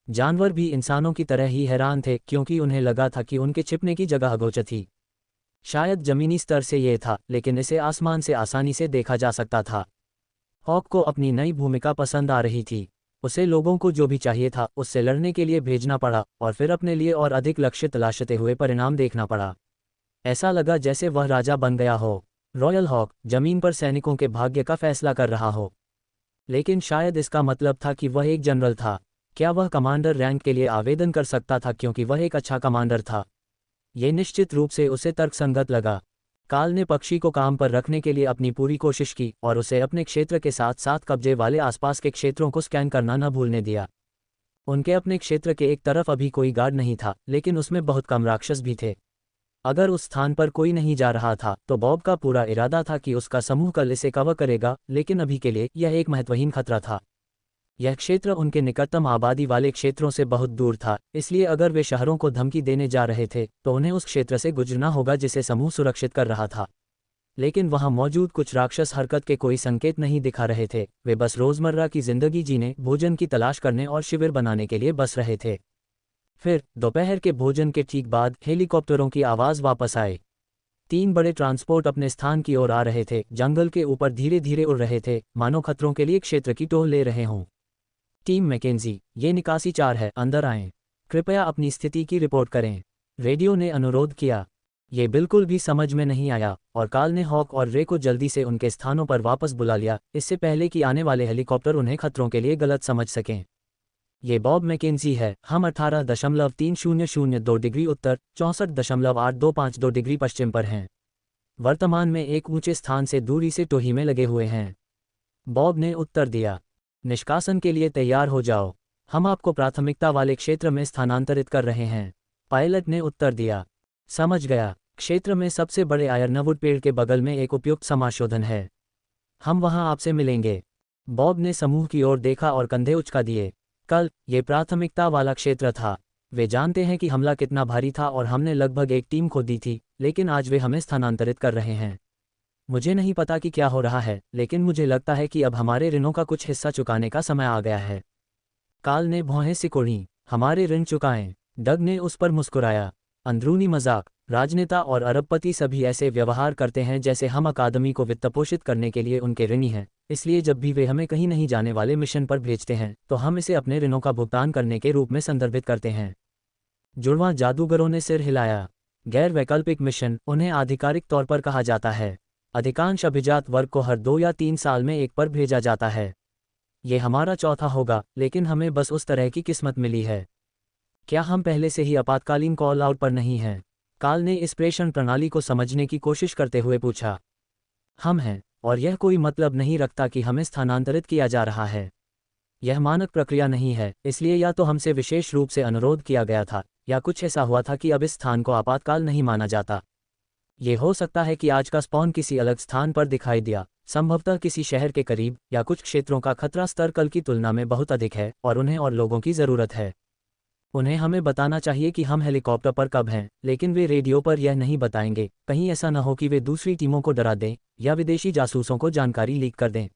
जानवर भी इंसानों की तरह ही हैरान थे, क्योंकि उन्हें लगा था कि उनके छिपने की जगह अगोचर थी। शायद जमीनी स्तर से ये था, लेकिन इसे आसमान से आसानी से देखा जा सकता था। हॉक को अपनी नई भूमिका पसंद आ रही थी। उसे लोगों को जो भी चाहिए था उससे लड़ने के लिए भेजना पड़ा, और फिर अपने लिए और अधिक लक्ष्य तलाशते हुए परिणाम देखना पड़ा। ऐसा लगा जैसे वह राजा बन गया हो। रॉयल हॉक जमीन पर सैनिकों के भाग्य का फैसला कर रहा हो। लेकिन शायद इसका मतलब था कि वह एक जनरल था। क्या वह कमांडर रैंक के लिए आवेदन कर सकता था क्योंकि वह एक अच्छा कमांडर था? ये निश्चित रूप से उसे तर्कसंगत लगा। काल ने पक्षी को काम पर रखने के लिए अपनी पूरी कोशिश की, और उसे अपने क्षेत्र के साथ साथ कब्जे वाले आसपास के क्षेत्रों को स्कैन करना न भूलने दिया। उनके अपने क्षेत्र के एक तरफ अभी कोई गार्ड नहीं था, लेकिन उसमें बहुत कम राक्षस भी थे। अगर उस स्थान पर कोई नहीं जा रहा था तो बॉब का पूरा इरादा था कि उसका समूह कल इसे कवर करेगा, लेकिन अभी के लिए यह एक महत्वहीन खतरा था। यह क्षेत्र उनके निकटतम आबादी वाले क्षेत्रों से बहुत दूर था, इसलिए अगर वे शहरों को धमकी देने जा रहे थे तो उन्हें उस क्षेत्र से गुजरना होगा जिसे समूह सुरक्षित कर रहा था। लेकिन वहां मौजूद कुछ राक्षस हरकत के कोई संकेत नहीं दिखा रहे थे। वे बस रोजमर्रा की जिंदगी जीने, भोजन की तलाश करने और शिविर बनाने के लिए बस रहे थे। फिर दोपहर के भोजन के ठीक बाद हेलीकॉप्टरों की आवाज़ वापस आई। 3 बड़े ट्रांसपोर्ट अपने स्थान की ओर आ रहे थे, जंगल के ऊपर धीरे धीरे उड़ रहे थे, मानो खतरों के लिए क्षेत्र की टोह ले रहे हों। टीम मैकेंजी, ये निकासी 4 है, अंदर आएं। कृपया अपनी स्थिति की रिपोर्ट करें, रेडियो ने अनुरोध किया। ये बिल्कुल भी समझ में नहीं आया और काल ने हॉक और रे को जल्दी से उनके स्थानों पर वापस बुला लिया, इससे पहले कि आने वाले हेलीकॉप्टर उन्हें खतरों के लिए गलत समझ सकें। ये बॉब मैकेंजी है। हम 18.3002 डिग्री उत्तर, 64.8252 डिग्री पश्चिम पर हैं। वर्तमान में एक ऊंचे स्थान से दूरी से टोही में लगे हुए हैं। बॉब ने उत्तर दिया। निष्कासन के लिए तैयार हो जाओ, हम आपको प्राथमिकता वाले क्षेत्र में स्थानांतरित कर रहे हैं, पायलट ने उत्तर दिया। समझ गया। क्षेत्र में सबसे बड़े आयरनवुड पेड़ के बगल में एक उपयुक्त समाशोधन है, हम वहां आपसे मिलेंगे। बॉब ने समूह की ओर देखा और कंधे उचका दिए। कल ये प्राथमिकता वाला क्षेत्र था। वे जानते हैं कि हमला कितना भारी था और हमने लगभग एक टीम खो दी थी, लेकिन आज वे हमें स्थानांतरित कर रहे हैं। मुझे नहीं पता कि क्या हो रहा है, लेकिन मुझे लगता है कि अब हमारे ऋणों का कुछ हिस्सा चुकाने का समय आ गया है। काल ने भौहें सिकोड़ी। हमारे ऋण चुकाएं। डग ने उस पर मुस्कुराया। अंदरूनी मजाक। राजनेता और अरबपति सभी ऐसे व्यवहार करते हैं जैसे हम अकादमी को वित्तपोषित करने के लिए उनके ऋणी हैं, इसलिए जब भी वे हमें कहीं नहीं जाने वाले मिशन पर भेजते हैं तो हम इसे अपने ऋणों का भुगतान करने के रूप में संदर्भित करते हैं। जुड़वां जादूगरों ने सिर हिलाया। गैर वैकल्पिक मिशन उन्हें आधिकारिक तौर पर कहा जाता है। अधिकांश अभिजात वर्ग को हर 2 या 3 साल में एक पर भेजा जाता है। ये हमारा चौथा होगा, लेकिन हमें बस उस तरह की किस्मत मिली है। क्या हम पहले से ही आपातकालीन कॉल आउट पर नहीं हैं? काल ने इस प्रेषण प्रणाली को समझने की कोशिश करते हुए पूछा। हम हैं, और यह कोई मतलब नहीं रखता कि हमें स्थानांतरित किया जा रहा है। यह मानक प्रक्रिया नहीं है, इसलिए या तो हमसे विशेष रूप से अनुरोध किया गया था, या कुछ ऐसा हुआ था कि अब इस स्थान को आपातकाल नहीं माना जाता। ये हो सकता है कि आज का स्पॉन किसी अलग स्थान पर दिखाई दिया, संभवतः किसी शहर के करीब, या कुछ क्षेत्रों का खतरा स्तर कल की तुलना में बहुत अधिक है और उन्हें और लोगों की ज़रूरत है। उन्हें हमें बताना चाहिए कि हम हेलीकॉप्टर पर कब हैं, लेकिन वे रेडियो पर यह नहीं बताएंगे। कहीं ऐसा न हो कि वे दूसरी टीमों को डरा दें या विदेशी जासूसों को जानकारी लीक कर दें।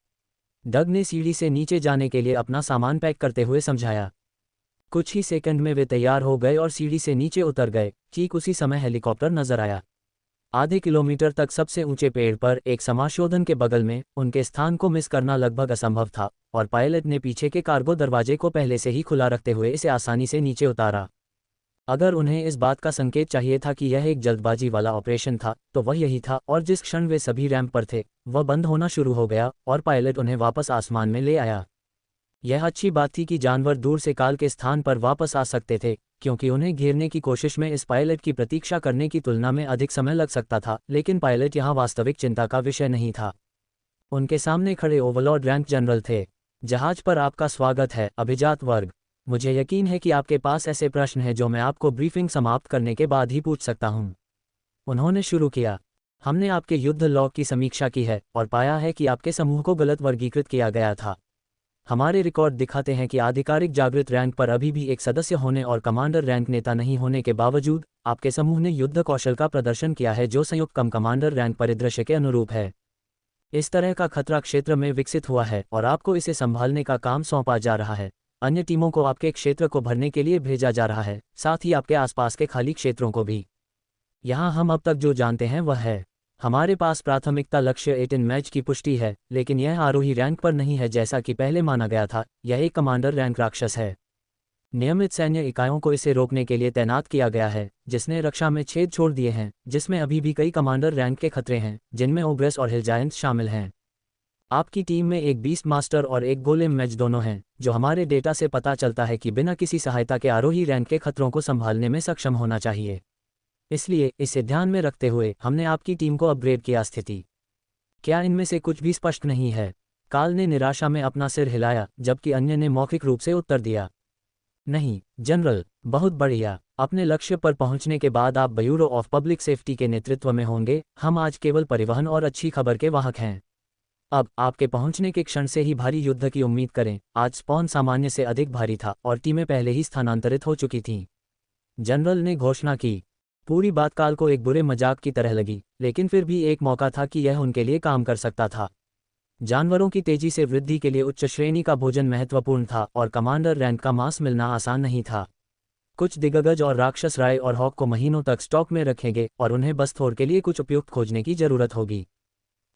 डग ने सीढ़ी से नीचे जाने के लिए अपना सामान पैक करते हुए समझाया। कुछ ही सेकंड में वे तैयार हो गए और सीढ़ी से नीचे उतर गए। ठीक उसी समय हेलीकॉप्टर नजर आया। आधे किलोमीटर तक सबसे ऊंचे पेड़ पर एक समाशोधन के बगल में उनके स्थान को मिस करना लगभग असंभव था, और पायलट ने पीछे के कार्गो दरवाजे को पहले से ही खुला रखते हुए इसे आसानी से नीचे उतारा। अगर उन्हें इस बात का संकेत चाहिए था कि यह एक जल्दबाजी वाला ऑपरेशन था, तो वह यही था, और जिस क्षण वे सभी रैंप पर थे, वह बंद होना शुरू हो गया और पायलट उन्हें वापस आसमान में ले आया। यह अच्छी बात थी कि जानवर दूर से काल के स्थान पर वापस आ सकते थे, क्योंकि उन्हें घेरने की कोशिश में इस पायलट की प्रतीक्षा करने की तुलना में अधिक समय लग सकता था, लेकिन पायलट यहाँ वास्तविक चिंता का विषय नहीं था। उनके सामने खड़े ओवरलॉर्ड रैंक जनरल थे। जहाज पर आपका स्वागत है, अभिजात वर्ग। मुझे यकीन है कि आपके पास ऐसे प्रश्न हैं जो मैं आपको ब्रीफिंग समाप्त करने के बाद ही पूछ सकता हूं। उन्होंने शुरू किया। हमने आपके युद्ध लॉग की समीक्षा की है और पाया है कि आपके समूह को गलत वर्गीकृत किया गया था। हमारे रिकॉर्ड दिखाते हैं कि आधिकारिक जागृत रैंक पर अभी भी एक सदस्य होने और कमांडर रैंक नेता नहीं होने के बावजूद आपके समूह ने युद्ध कौशल का प्रदर्शन किया है जो संयुक्त कम कमांडर रैंक परिदृश्य के अनुरूप है। इस तरह का खतरा क्षेत्र में विकसित हुआ है और आपको इसे संभालने का काम सौंपा जा रहा है। अन्य टीमों को आपके क्षेत्र को भरने के लिए भेजा जा रहा है, साथ ही आपके आसपास के खाली क्षेत्रों को भी। यहाँ हम अब तक जो जानते हैं वह है, हमारे पास प्राथमिकता लक्ष्य 18 मैच की पुष्टि है, लेकिन यह आरोही रैंक पर नहीं है जैसा कि पहले माना गया था। यह एक कमांडर रैंक राक्षस है। नियमित सैन्य इकाइयों को इसे रोकने के लिए तैनात किया गया है, जिसने रक्षा में छेद छोड़ दिए हैं, जिसमें अभी भी कई कमांडर रैंक के खतरे हैं, जिनमें ओग्रेस और हिल जायंट्स शामिल हैं। आपकी टीम में एक बीस्ट मास्टर और एक गोलेम मैच दोनों हैं, जो हमारे डेटा से पता चलता है कि बिना किसी सहायता के आरोही रैंक के खतरों को संभालने में सक्षम होना चाहिए। इसलिए इसे ध्यान में रखते हुए हमने आपकी टीम को अपग्रेड किया। स्थिति क्या इनमें से कुछ भी स्पष्ट नहीं है? काल ने निराशा में अपना सिर हिलाया, जबकि अन्य ने मौखिक रूप से उत्तर दिया। नहीं जनरल, बहुत बढ़िया। अपने लक्ष्य पर पहुंचने के बाद आप ब्यूरो ऑफ पब्लिक सेफ्टी के नेतृत्व में होंगे। हम आज केवल परिवहन और अच्छी खबर के वाहक हैं। अब आपके पहुंचने के क्षण से ही भारी युद्ध की उम्मीद करें। आज स्पॉन सामान्य से अधिक भारी था और टीमें पहले ही स्थानांतरित हो चुकी थीं, जनरल ने घोषणा की। पूरी बात काल को एक बुरे मजाक की तरह लगी, लेकिन फिर भी एक मौका था कि यह उनके लिए काम कर सकता था। जानवरों की तेजी से वृद्धि के लिए उच्च श्रेणी का भोजन महत्वपूर्ण था और कमांडर रैंक का मांस मिलना आसान नहीं था। कुछ दिग्गज और राक्षस राय और हॉक को महीनों तक स्टॉक में रखेंगे और उन्हें बस थोर के लिए कुछ उपयुक्त खोजने की जरूरत होगी।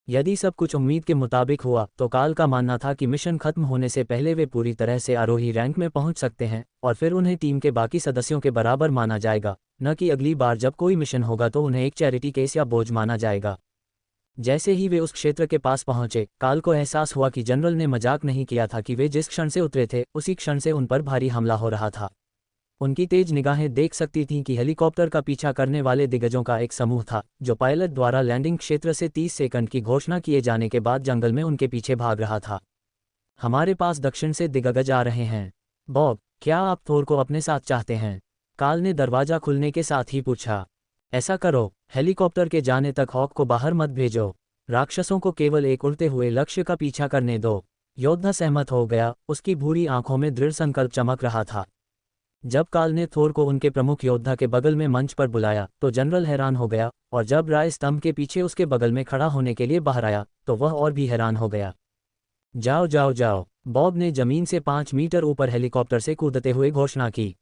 यदि सब कुछ उम्मीद के मुताबिक हुआ तो काल का मानना था कि मिशन खत्म होने से पहले वे पूरी तरह से आरोही रैंक में पहुंच सकते हैं और फिर उन्हें टीम के बाकी सदस्यों के बराबर माना जाएगा। न कि अगली बार जब कोई मिशन होगा तो उन्हें एक चैरिटी केस या बोझ माना जाएगा। जैसे ही वे उस क्षेत्र के पास पहुंचे, काल को एहसास हुआ कि जनरल ने मजाक नहीं किया था कि वे जिस क्षण से उतरे थे उसी क्षण से उन पर भारी हमला हो रहा था। उनकी तेज निगाहें देख सकती थीं कि हेलीकॉप्टर का पीछा करने वाले दिग्गजों का एक समूह था, जो पायलट द्वारा लैंडिंग क्षेत्र से 30 सेकंड की घोषणा किए जाने के बाद जंगल में उनके पीछे भाग रहा था। हमारे पास दक्षिण से दिग्गज आ रहे हैं। बॉब, क्या आप थोर को अपने साथ चाहते हैं? काल ने दरवाजा खुलने के साथ ही पूछा। ऐसा करो, हेलीकॉप्टर के जाने तक हॉक को बाहर मत भेजो। राक्षसों को केवल एक उड़ते हुए लक्ष्य का पीछा करने दो। योद्धा सहमत हो गया, उसकी भूरी आंखों में दृढ़ संकल्प चमक रहा था। जब काल ने थोर को उनके प्रमुख योद्धा के बगल में मंच पर बुलाया तो जनरल हैरान हो गया, और जब राय स्तंभ के पीछे उसके बगल में खड़ा होने के लिए बाहर आया तो वह और भी हैरान हो गया। जाओ जाओ जाओ, बॉब ने जमीन से 5 मीटर ऊपर हेलीकॉप्टर से कूदते हुए घोषणा की।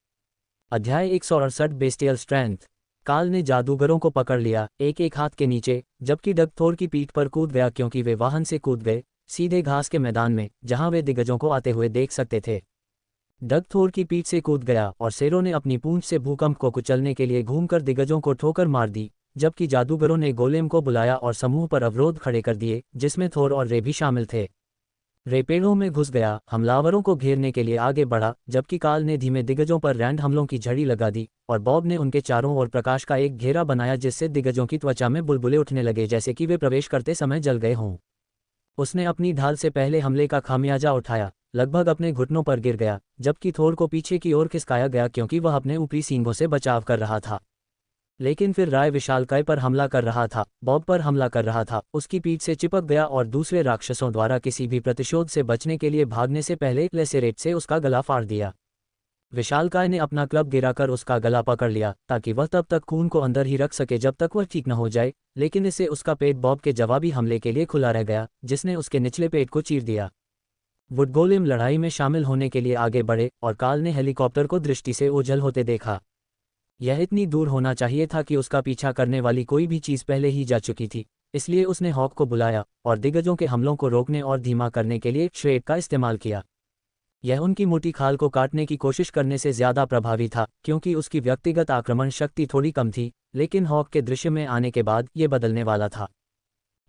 अध्याय 168 बेस्टियल स्ट्रेंथ। काल ने जादूगरों को पकड़ लिया, एक एक हाथ के नीचे, जबकि डग थोर की पीठ पर कूद गया क्योंकि वे वाहन से कूद गए, सीधे घास के मैदान में, जहां वे दिग्गजों को आते हुए देख सकते थे। डग थोर की पीठ से कूद गया और शेरों ने अपनी पूंछ से भूकंप को कुचलने के लिए घूमकर दिग्गजों को ठोकर मार दी, जबकि जादूगरों ने गोलेम को बुलाया और समूह पर अवरोध खड़े कर दिए, जिसमें थोर और रे भी शामिल थे। रे पेड़ों में घुस गया, हमलावरों को घेरने के लिए आगे बढ़ा, जबकि काल ने धीमे दिग्गजों पर रैंड हमलों की झड़ी लगा दी, और बॉब ने उनके चारों ओर प्रकाश का एक घेरा बनाया जिससे दिग्गजों की त्वचा में बुलबुले उठने लगे जैसे कि वे प्रवेश करते समय जल गए हों। उसने अपनी ढाल से पहले हमले का खामियाजा उठाया, लगभग अपने घुटनों पर गिर गया, जबकि थोर को पीछे की ओर खिसकाया गया क्योंकि वह अपने ऊपरी सींगों से बचाव कर रहा था। लेकिन फिर राय विशालकाय पर हमला कर रहा था, बॉब पर हमला कर रहा था, उसकी पीठ से चिपक गया और दूसरे राक्षसों द्वारा किसी भी प्रतिशोध से बचने के लिए भागने से पहले लेसेरेट से उसका गला फाड़ दिया। विशालकाय ने अपना क्लब गिराकर उसका गला पकड़ लिया ताकि वह तब तक खून को अंदर ही रख सके जब तक वह ठीक न हो जाए, लेकिन इससे उसका पेट बॉब के जवाबी हमले के लिए खुला रह गया, जिसने उसके निचले पेट को चीर दिया। वुडगोलेम लड़ाई में शामिल होने के लिए आगे बढ़े और काल ने हेलीकॉप्टर को दृष्टि से ओझल होते देखा। यह इतनी दूर होना चाहिए था कि उसका पीछा करने वाली कोई भी चीज़ पहले ही जा चुकी थी, इसलिए उसने हॉक को बुलाया और दिग्गजों के हमलों को रोकने और धीमा करने के लिए श्रेड का इस्तेमाल किया। यह उनकी मोटी खाल को काटने की कोशिश करने से ज़्यादा प्रभावी था क्योंकि उसकी व्यक्तिगत आक्रमण शक्ति थोड़ी कम थी, लेकिन हॉक के दृश्य में आने के बाद ये बदलने वाला था।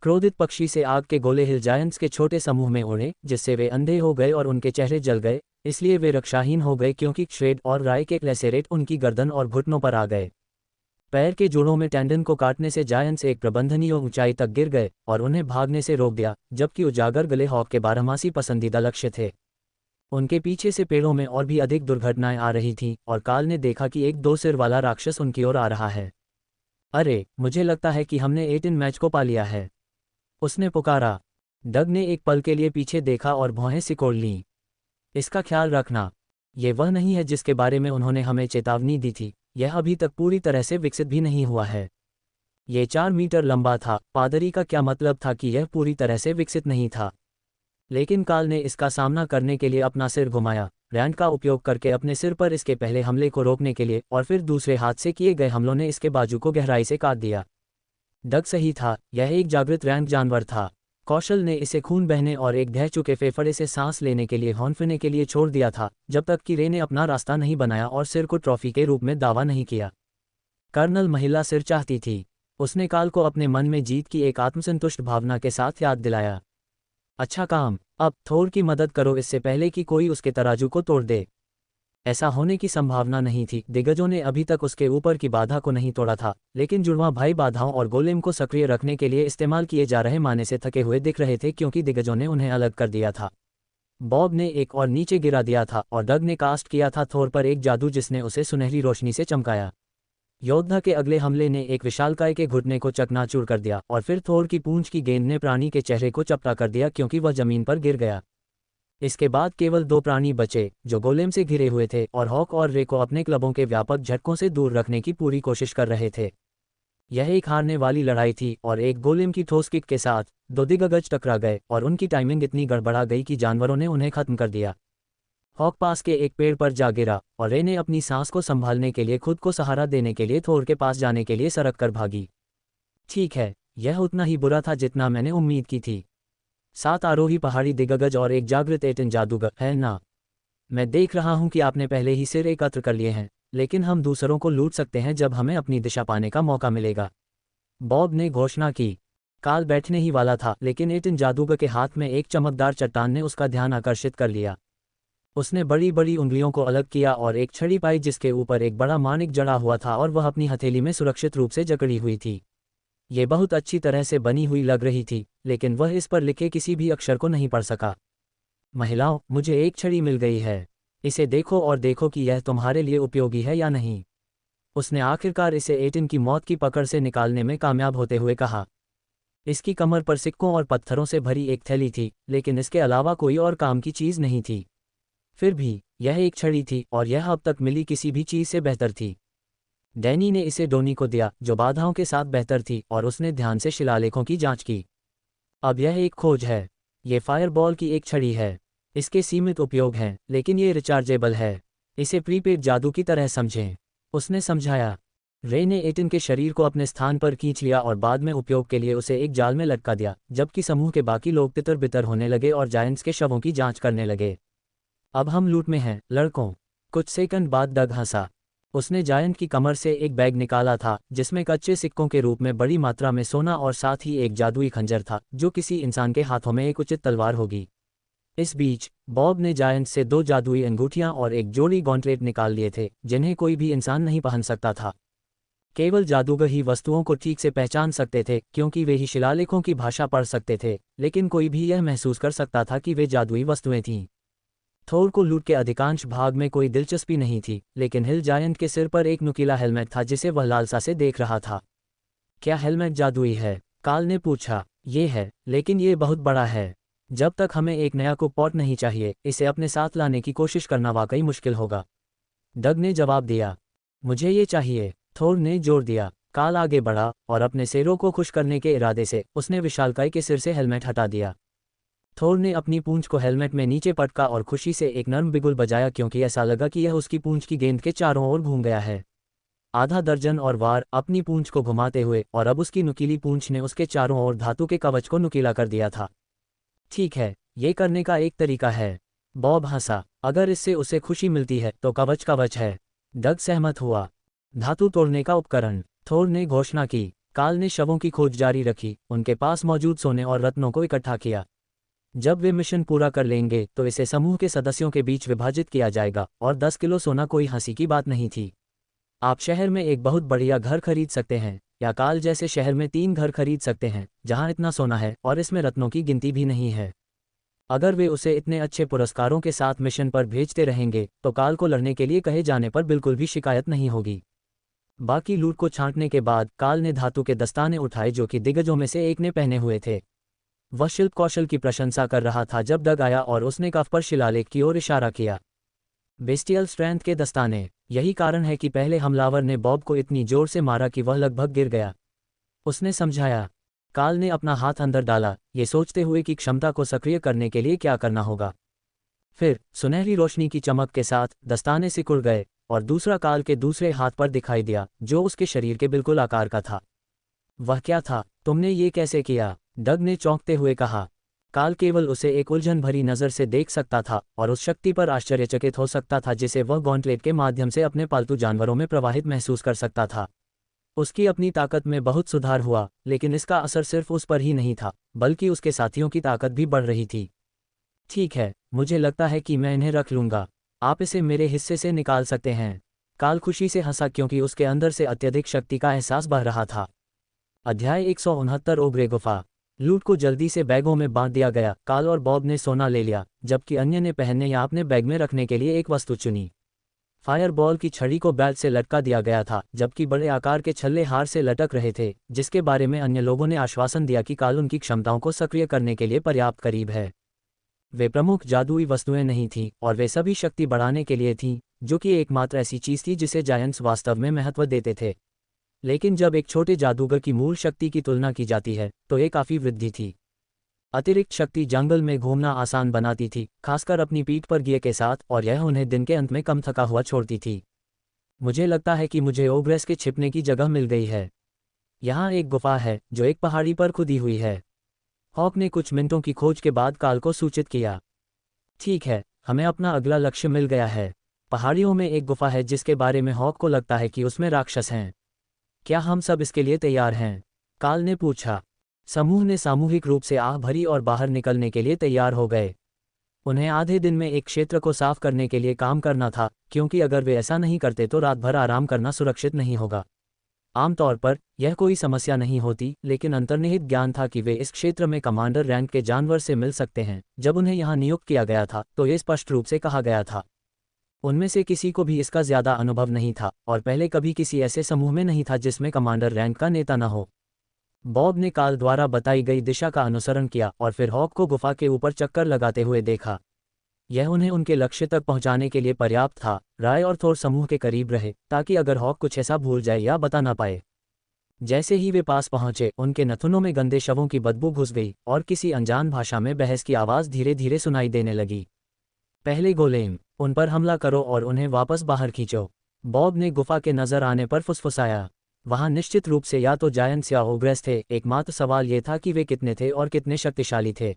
क्रोधित पक्षी से आग के गोले हिल जायंट्स के छोटे समूह में उड़े, जिससे वे अंधे हो गए और उनके चेहरे जल गए, इसलिए वे रक्षाहीन हो गए क्योंकि श्रेड और राय के लेसेरेट उनकी गर्दन और घुटनों पर आ गए। पैर के जोड़ों में टेंडन को काटने से जायंट्स एक प्रबंधनीय ऊंचाई तक गिर गए और उन्हें भागने से रोक दिया, जबकि उजागर गले हॉक के बारहमासी पसंदीदा लक्ष्य थे। उनके पीछे से पेड़ों में और भी अधिक दुर्घटनाएं आ रही थीं और काल ने देखा कि एक 2 सिर वाला राक्षस उनकी ओर आ रहा है। अरे, मुझे लगता है कि हमने 8 मैच को पा लिया है, उसने पुकारा। डग ने एक पल के लिए पीछे देखा और भौहें सिकोड़ लीं। इसका ख्याल रखना, ये वह नहीं है जिसके बारे में उन्होंने हमें चेतावनी दी थी, यह अभी तक पूरी तरह से विकसित भी नहीं हुआ है। ये 4 मीटर लंबा था, पादरी का क्या मतलब था कि यह पूरी तरह से विकसित नहीं था। लेकिन काल ने इसका सामना करने के लिए अपना सिर घुमाया, रैंड का उपयोग करके अपने सिर पर इसके पहले हमले को रोकने के लिए, और फिर दूसरे हाथ से किए गए हमलों ने इसके बाजू को गहराई से काट दिया। डग सही था, यह एक जागृत रैंक जानवर था। कौशल ने इसे खून बहने और एक ढह चुके फेफड़े से सांस लेने के लिए हॉन्फने के लिए छोड़ दिया था, जब तक कि रे ने अपना रास्ता नहीं बनाया और सिर को ट्रॉफी के रूप में दावा नहीं किया। कर्नल महिला सिर चाहती थी, उसने काल को अपने मन में जीत की एक आत्मसंतुष्ट भावना के साथ याद दिलाया। अच्छा काम, अब थोर की मदद करो इससे पहले कि कोई उसके तराजू को तोड़ दे। ऐसा होने की संभावना नहीं थी, दिग्गजों ने अभी तक उसके ऊपर की बाधा को नहीं तोड़ा था, लेकिन जुड़वां भाई बाधाओं और गोलेम को सक्रिय रखने के लिए इस्तेमाल किए जा रहे माने से थके हुए दिख रहे थे क्योंकि दिग्गजों ने उन्हें अलग कर दिया था। बॉब ने एक और नीचे गिरा दिया था और डग ने कास्ट किया था थोर पर एक जादू जिसने उसे सुनहरी रोशनी से चमकाया। योद्धा के अगले हमले ने एक विशालकाय के घुटने को चकनाचूर कर दिया और फिर थोर की पूंछ की गेंद ने प्राणी के चेहरे को चपटा कर दिया क्योंकि वह जमीन पर गिर गया। इसके बाद केवल 2 प्राणी बचे जो गोलेम से घिरे हुए थे और हॉक और रे को अपने क्लबों के व्यापक झटकों से दूर रखने की पूरी कोशिश कर रहे थे। यह एक हारने वाली लड़ाई थी और एक गोलेम की ठोस किक के साथ 2 दिग्गज टकरा गए और उनकी टाइमिंग इतनी गड़बड़ा गई कि जानवरों ने उन्हें खत्म कर दिया। हॉक पास के एक पेड़ पर जा गिरा और रे ने अपनी सांस को संभालने के लिए खुद को सहारा देने के लिए थोर के पास जाने के लिए सरक कर भागी। ठीक है, यह उतना ही बुरा था जितना मैंने उम्मीद की थी। 7 आरोही पहाड़ी दिग्गज और एक जागृत 8 जादूगर है ना? मैं देख रहा हूं कि आपने पहले ही सिर एकत्र कर लिए हैं, लेकिन हम दूसरों को लूट सकते हैं जब हमें अपनी दिशा पाने का मौका मिलेगा, बॉब ने घोषणा की। काल बैठने ही वाला था, लेकिन एटन जादूगर के हाथ में एक चमकदार चट्टान ने उसका ध्यान आकर्षित कर लिया। उसने बड़ी बड़ी उंगलियों को अलग किया और एक छड़ी पाई जिसके ऊपर एक बड़ा माणिक जड़ा हुआ था और वह अपनी हथेली में सुरक्षित रूप से जकड़ी हुई थी। ये बहुत अच्छी तरह से बनी हुई लग रही थी, लेकिन वह इस पर लिखे किसी भी अक्षर को नहीं पढ़ सका। महिलाओं, मुझे एक छड़ी मिल गई है। इसे देखो और देखो कि यह तुम्हारे लिए उपयोगी है या नहीं। उसने आखिरकार इसे एटन की मौत की पकड़ से निकालने में कामयाब होते हुए कहा। इसकी कमर पर सिक्कों और पत्थरों से भरी एक थैली थी, लेकिन इसके अलावा कोई और काम की चीज़ नहीं थी। फिर भी यह एक छड़ी थी और यह अब तक मिली किसी भी चीज़ से बेहतर थी। डैनी ने इसे डोनी को दिया, जो बाधाओं के साथ बेहतर थी, और उसने ध्यान से शिलालेखों की जांच की। अब यह एक खोज है। ये फायरबॉल की एक छड़ी है। इसके सीमित उपयोग हैं, लेकिन ये रिचार्जेबल है। इसे प्रीपेड जादू की तरह समझें, उसने समझाया। रे ने एटन के शरीर को अपने स्थान पर खींच लिया और बाद में उपयोग के लिए उसे एक जाल में लटका दिया, जबकि समूह के बाकी लोग तितर बितर होने लगे और जायंट्स के शवों की जांच करने लगे। अब हम लूट में हैं, लड़कों। कुछ सेकंड बाद डग हंसा। उसने जायंट की कमर से एक बैग निकाला था जिसमें कच्चे सिक्कों के रूप में बड़ी मात्रा में सोना और साथ ही एक जादुई खंजर था, जो किसी इंसान के हाथों में एक उचित तलवार होगी। इस बीच बॉब ने जायंट से 2 जादुई अंगूठियां और एक जोड़ी गॉन्टलेट निकाल लिए थे, जिन्हें कोई भी इंसान नहीं पहन सकता था। केवल जादूगर ही वस्तुओं को ठीक से पहचान सकते थे, क्योंकि वे ही शिलालेखों की भाषा पढ़ सकते थे, लेकिन कोई भी यह महसूस कर सकता था कि वे जादुई वस्तुएं थीं। थोर को लूट के अधिकांश भाग में कोई दिलचस्पी नहीं थी, लेकिन हिल जायंट के सिर पर एक नुकीला हेलमेट था जिसे वह लालसा से देख रहा था। क्या हेलमेट जादुई है? काल ने पूछा। ये है, लेकिन ये बहुत बड़ा है। जब तक हमें एक नया कुकपॉट नहीं चाहिए, इसे अपने साथ लाने की कोशिश करना वाकई मुश्किल होगा, डग ने जवाब दिया। मुझे ये चाहिए, थोर ने जोर दिया। काल आगे बढ़ा और अपने शेरों को खुश करने के इरादे से उसने विशालकाय के सिर से हेलमेट हटा दिया। थोर ने अपनी पूंछ को हेलमेट में नीचे पटका और खुशी से एक नर्म बिगुल बजाया, क्योंकि ऐसा लगा कि यह उसकी पूंछ की गेंद के चारों ओर घूम गया है। आधा दर्जन और वार अपनी पूंछ को घुमाते हुए, और अब उसकी नुकीली पूंछ ने उसके चारों ओर धातु के कवच को नुकीला कर दिया था। ठीक है, ये करने का एक तरीका है। बॉब हंसा। अगर इससे उसे खुशी मिलती है तो कवच कवच है। डग सहमत हुआ। धातु तोड़ने का उपकरण, थोर ने घोषणा की। काल ने शवों की खोज जारी रखी, उनके पास मौजूद सोने और रत्नों को इकट्ठा किया। जब वे मिशन पूरा कर लेंगे तो इसे समूह के सदस्यों के बीच विभाजित किया जाएगा, और 10 किलो सोना कोई हंसी की बात नहीं थी। आप शहर में एक बहुत बढ़िया घर खरीद सकते हैं, या काल जैसे शहर में 3 घर खरीद सकते हैं जहां इतना सोना है और इसमें रत्नों की गिनती भी नहीं है। अगर वे उसे इतने अच्छे पुरस्कारों के साथ मिशन पर भेजते रहेंगे तो काल को लड़ने के लिए कहे जाने पर बिल्कुल भी शिकायत नहीं होगी। बाकी लूट को छांटने के बाद काल ने धातु के दस्ताने उठाए जो कि दिग्गजों में से एक ने पहने हुए थे। वह शिल्प कौशल की प्रशंसा कर रहा था जब डग आया और उसने कफ पर शिलालेख की ओर इशारा किया। बेस्टियल स्ट्रेंथ के दस्ताने। यही कारण है कि पहले हमलावर ने बॉब को इतनी जोर से मारा कि वह लगभग गिर गया, उसने समझाया। काल ने अपना हाथ अंदर डाला, ये सोचते हुए कि क्षमता को सक्रिय करने के लिए क्या करना होगा। फिर सुनहरी रोशनी की चमक के साथ दस्ताने सिकुड़ गए और दूसरा काल के दूसरे हाथ पर दिखाई दिया, जो उसके शरीर के बिल्कुल आकार का था। वह क्या था? तुमने ये कैसे किया? डग ने चौंकते हुए कहा। काल केवल उसे एक उलझन भरी नज़र से देख सकता था और उस शक्ति पर आश्चर्यचकित हो सकता था जिसे वह गॉन्टलेट के माध्यम से अपने पालतू जानवरों में प्रवाहित महसूस कर सकता था। उसकी अपनी ताकत में बहुत सुधार हुआ, लेकिन इसका असर सिर्फ उस पर ही नहीं था, बल्कि उसके साथियों की ताकत भी बढ़ रही थी। ठीक है, मुझे लगता है कि मैं इन्हें रख लूँगा। आप इसे मेरे हिस्से से निकाल सकते हैं। काल खुशी से हंसा क्योंकि उसके अंदर से अत्यधिक शक्ति का एहसास बह रहा था। अध्याय 169 ओब्रे गुफा। लूट को जल्दी से बैगों में बांध दिया गया। काल और बॉब ने सोना ले लिया, जबकि अन्य ने पहनने या अपने बैग में रखने के लिए एक वस्तु चुनी। फायरबॉल की छड़ी को बेल्ट से लटका दिया गया था, जबकि बड़े आकार के छल्ले हार से लटक रहे थे, जिसके बारे में अन्य लोगों ने आश्वासन दिया कि काल उनकी क्षमताओं को सक्रिय करने के लिए पर्याप्त करीब है। वे प्रमुख जादुई वस्तुएं नहीं थीं, और वे सभी शक्ति बढ़ाने के लिए थीं, जो कि एकमात्र ऐसी चीज़ थी जिसे जायंट्स वास्तव में महत्व देते थे। लेकिन जब एक छोटे जादूगर की मूल शक्ति की तुलना की जाती है तो ये काफ़ी वृद्धि थी। अतिरिक्त शक्ति जंगल में घूमना आसान बनाती थी, खासकर अपनी पीठ पर गिए के साथ, और यह उन्हें दिन के अंत में कम थका हुआ छोड़ती थी। मुझे लगता है कि मुझे ओब्रेस के छिपने की जगह मिल गई है। यहाँ एक गुफा है जो एक पहाड़ी पर खुदी हुई है। हॉक ने कुछ मिनटों की खोज के बाद काल को सूचित किया। ठीक है, हमें अपना अगला लक्ष्य मिल गया है। पहाड़ियों में एक गुफा है जिसके बारे में हॉक को लगता है कि उसमें राक्षस हैं। क्या हम सब इसके लिए तैयार हैं? काल ने पूछा। समूह ने सामूहिक रूप से आह भरी और बाहर निकलने के लिए तैयार हो गए। उन्हें आधे दिन में एक क्षेत्र को साफ करने के लिए काम करना था, क्योंकि अगर वे ऐसा नहीं करते तो रात भर आराम करना सुरक्षित नहीं होगा। आमतौर पर यह कोई समस्या नहीं होती, लेकिन अंतर्निहित ज्ञान था कि वे इस क्षेत्र में कमांडर रैंक के जानवर से मिल सकते हैं। जब उन्हें यहाँ नियुक्त किया गया था तो ये स्पष्ट रूप से कहा गया था। उनमें से किसी को भी इसका ज्यादा अनुभव नहीं था और पहले कभी किसी ऐसे समूह में नहीं था जिसमें कमांडर रैंक का नेता न हो। बॉब ने काल द्वारा बताई गई दिशा का अनुसरण किया और फिर हॉक को गुफा के ऊपर चक्कर लगाते हुए देखा। यह उन्हें उनके लक्ष्य तक पहुंचाने के लिए पर्याप्त था। राय और थोर समूह के करीब रहे ताकि अगर हॉक कुछ ऐसा भूल जाए या बता ना पाए। जैसे ही वे पास पहुंचे, उनके नथुनों में गंदे शवों की बदबू घुस गई और किसी अनजान भाषा में बहस की आवाज़ धीरे धीरे सुनाई देने लगी। पहले गोलेम, उन पर हमला करो और उन्हें वापस बाहर खींचो। बॉब ने गुफा के नजर आने पर फुसफुसाया। वहां निश्चित रूप से या तो जायंट्स या ओग्रेस थे। एकमात्र सवाल ये था कि वे कितने थे और कितने शक्तिशाली थे।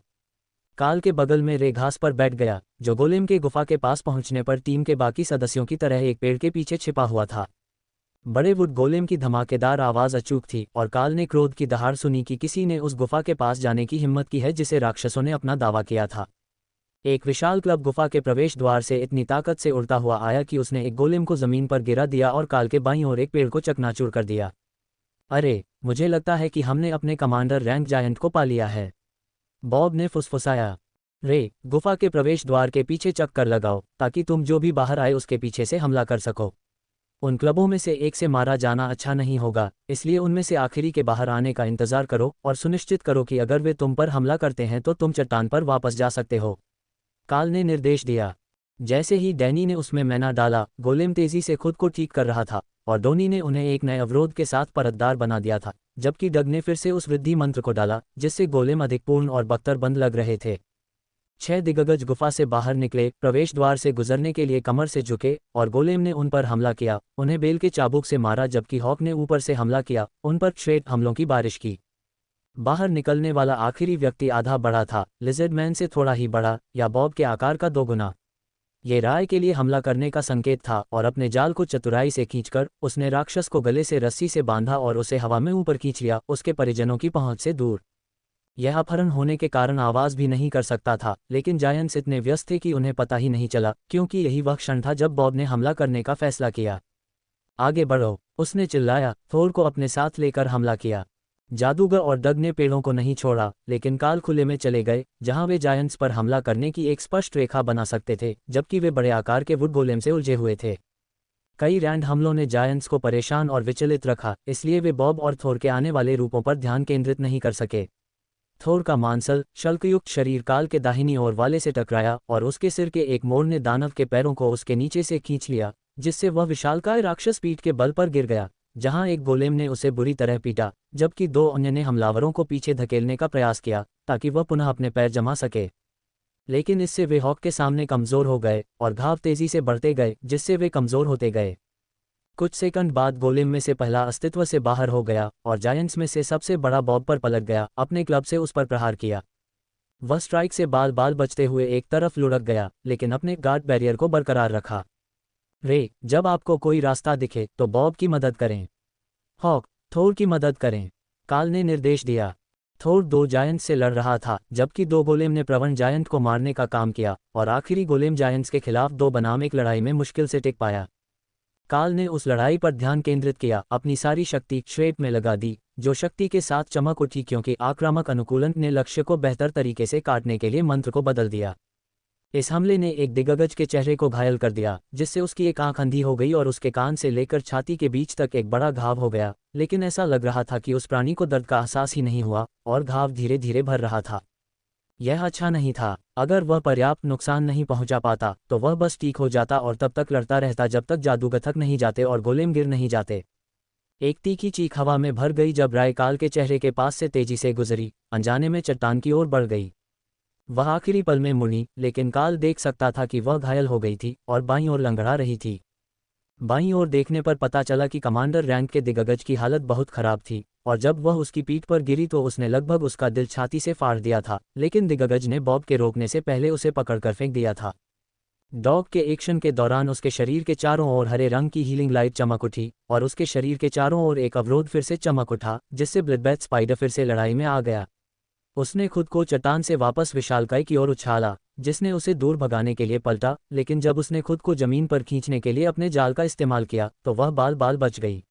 काल के बगल में रे घास पर बैठ गया, जो गोलेम के गुफा के पास पहुंचने पर टीम के बाकी सदस्यों की तरह एक पेड़ के पीछे छिपा हुआ था। बड़े वुड गोलेम की धमाकेदार आवाज अचूक थी और काल ने क्रोध की दहाड़ सुनी कि किसी ने उस गुफा के पास जाने की हिम्मत की है जिसे राक्षसों ने अपना दावा किया था। एक विशाल क्लब गुफा के प्रवेश द्वार से इतनी ताकत से उड़ता हुआ आया कि उसने एक गोलेम को जमीन पर गिरा दिया और काल के बाईं ओर एक पेड़ को चकनाचूर कर दिया। अरे, मुझे लगता है कि हमने अपने कमांडर रैंक जायंट को पा लिया है, बॉब ने फुसफुसाया। रे, गुफा के प्रवेश द्वार के पीछे चक्कर लगाओ ताकि तुम जो भी बाहर आए उसके पीछे से हमला कर सको। उन क्लबों में से एक से मारा जाना अच्छा नहीं होगा, इसलिए उनमें से आखिरी के बाहर आने का इंतजार करो और सुनिश्चित करो कि अगर वे तुम पर हमला करते हैं तो तुम चट्टान पर वापस जा सकते हो, काल ने निर्देश दिया। जैसे ही डैनी ने उसमें मैना डाला, गोलेम तेजी से खुद को ठीक कर रहा था और डोनी ने उन्हें एक नए अवरोध के साथ परतदार बना दिया था, जबकि डग ने फिर से उस वृद्धि मंत्र को डाला जिससे गोलेम अधिक पूर्ण और बख्तरबंद लग रहे थे। 6 दिग्गज गुफा से बाहर निकले, प्रवेश द्वार से गुजरने के लिए कमर से झुके और गोलेम ने उन पर हमला किया। उन्हें बेल के चाबुक से मारा, जबकि हॉक ने ऊपर से हमला किया, उन पर श्रेष्ठ हमलों की बारिश की। बाहर निकलने वाला आखिरी व्यक्ति आधा बड़ा था, लिजर्ड मैन से थोड़ा ही बड़ा या बॉब के आकार का 2 गुना। ये राय के लिए हमला करने का संकेत था और अपने जाल को चतुराई से खींचकर उसने राक्षस को गले से रस्सी से बांधा और उसे हवा में ऊपर खींच लिया, उसके परिजनों की पहुंच से दूर। यह अपहरण होने के कारण आवाज भी नहीं कर सकता था, लेकिन जायंट्स इतने व्यस्त थे कि उन्हें पता ही नहीं चला, क्योंकि यही वह क्षण था जब बॉब ने हमला करने का फैसला किया। आगे बढ़ो, उसने चिल्लाया। थोर को अपने साथ लेकर हमला किया। जादूगर और डग ने पेड़ों को नहीं छोड़ा, लेकिन काल खुले में चले गए जहां वे जायंट्स पर हमला करने की एक स्पष्ट रेखा बना सकते थे, जबकि वे बड़े आकार के वुड गोलेम से उलझे हुए थे। कई रैंड हमलों ने जायंट्स को परेशान और विचलित रखा, इसलिए वे बॉब और थोर के आने वाले रूपों पर ध्यान केंद्रित नहीं कर सके। थोर का मांसल शल्कयुक्त शरीर काल के दाहिनी ओर वाले से टकराया और उसके सिर के एक मोड़ ने दानव के पैरों को उसके नीचे से खींच लिया, जिससे वह विशालकाय राक्षस पीठ के बल पर गिर गया, जहां एक गोलेम ने उसे बुरी तरह पीटा, जबकि 2 अन्य ने हमलावरों को पीछे धकेलने का प्रयास किया ताकि वह पुनः अपने पैर जमा सके। लेकिन इससे वे हॉक के सामने कमजोर हो गए और घाव तेजी से बढ़ते गए, जिससे वे कमजोर होते गए। कुछ सेकंड बाद गोलेम में से पहला अस्तित्व से बाहर हो गया और जायंट्स में से सबसे बड़ा बॉब पर पलट गया, अपने क्लब से उस पर प्रहार किया। वह स्ट्राइक से बाल बाल बचते हुए एक तरफ लुढ़क गया, लेकिन अपने गार्ड बैरियर को बरकरार रखा। रे, जब आपको कोई रास्ता दिखे तो बॉब की मदद करें। हॉक, थोर की मदद करें, काल ने निर्देश दिया। थोर 2 जायंट्स से लड़ रहा था, जबकि 2 गोलेम ने प्रवण जायंट को मारने का काम किया और आखिरी गोलेम जायंट्स के खिलाफ 2 बनाम 1 लड़ाई में मुश्किल से टिक पाया। काल ने उस लड़ाई पर ध्यान केंद्रित किया, अपनी सारी शक्ति श्रेट में लगा दी, जो शक्ति के साथ चमक उठी क्योंकि आक्रामक अनुकूलन ने लक्ष्य को बेहतर तरीके से काटने के लिए मंत्र को बदल दिया। इस हमले ने एक दिग्गज के चेहरे को घायल कर दिया, जिससे उसकी एक आंख अंधी हो गई और उसके कान से लेकर छाती के बीच तक एक बड़ा घाव हो गया, लेकिन ऐसा लग रहा था कि उस प्राणी को दर्द का एहसास ही नहीं हुआ और घाव धीरे धीरे भर रहा था। यह अच्छा नहीं था। अगर वह पर्याप्त नुकसान नहीं पहुंचा पाता तो वह बस ठीक हो जाता और तब तक लड़ता रहता जब तक जादूगर थक नहीं जाते और गोलेम गिर नहीं जाते। एक तीखी चीख हवा में भर गई जब राय काल के चेहरे के पास से तेजी से गुजरी, अनजाने में चट्टान की ओर बढ़ गई। वह आखिरी पल में मुड़ी, लेकिन काल देख सकता था कि वह घायल हो गई थी और बाईं ओर लंगड़ा रही थी। बाईं ओर देखने पर पता चला कि कमांडर रैंक के दिग्गज की हालत बहुत खराब थी और जब वह उसकी पीठ पर गिरी तो उसने लगभग उसका दिल छाती से फाड़ दिया था, लेकिन दिग्गज ने बॉब के रोकने से पहले उसे पकड़कर फेंक दिया था। डॉग के एक्शन के दौरान उसके शरीर के चारों ओर हरे रंग की हीलिंग लाइट चमक उठी और उसके शरीर के चारों ओर एक अवरोध फिर से चमक उठा, जिससे ब्लडबैथ स्पाइडर फिर से लड़ाई में आ गया। उसने खुद को चट्टान से वापस विशालकाय की ओर उछाला, जिसने उसे दूर भगाने के लिए पलटा, लेकिन जब उसने खुद को जमीन पर खींचने के लिए अपने जाल का इस्तेमाल किया तो वह बाल बाल बच गई।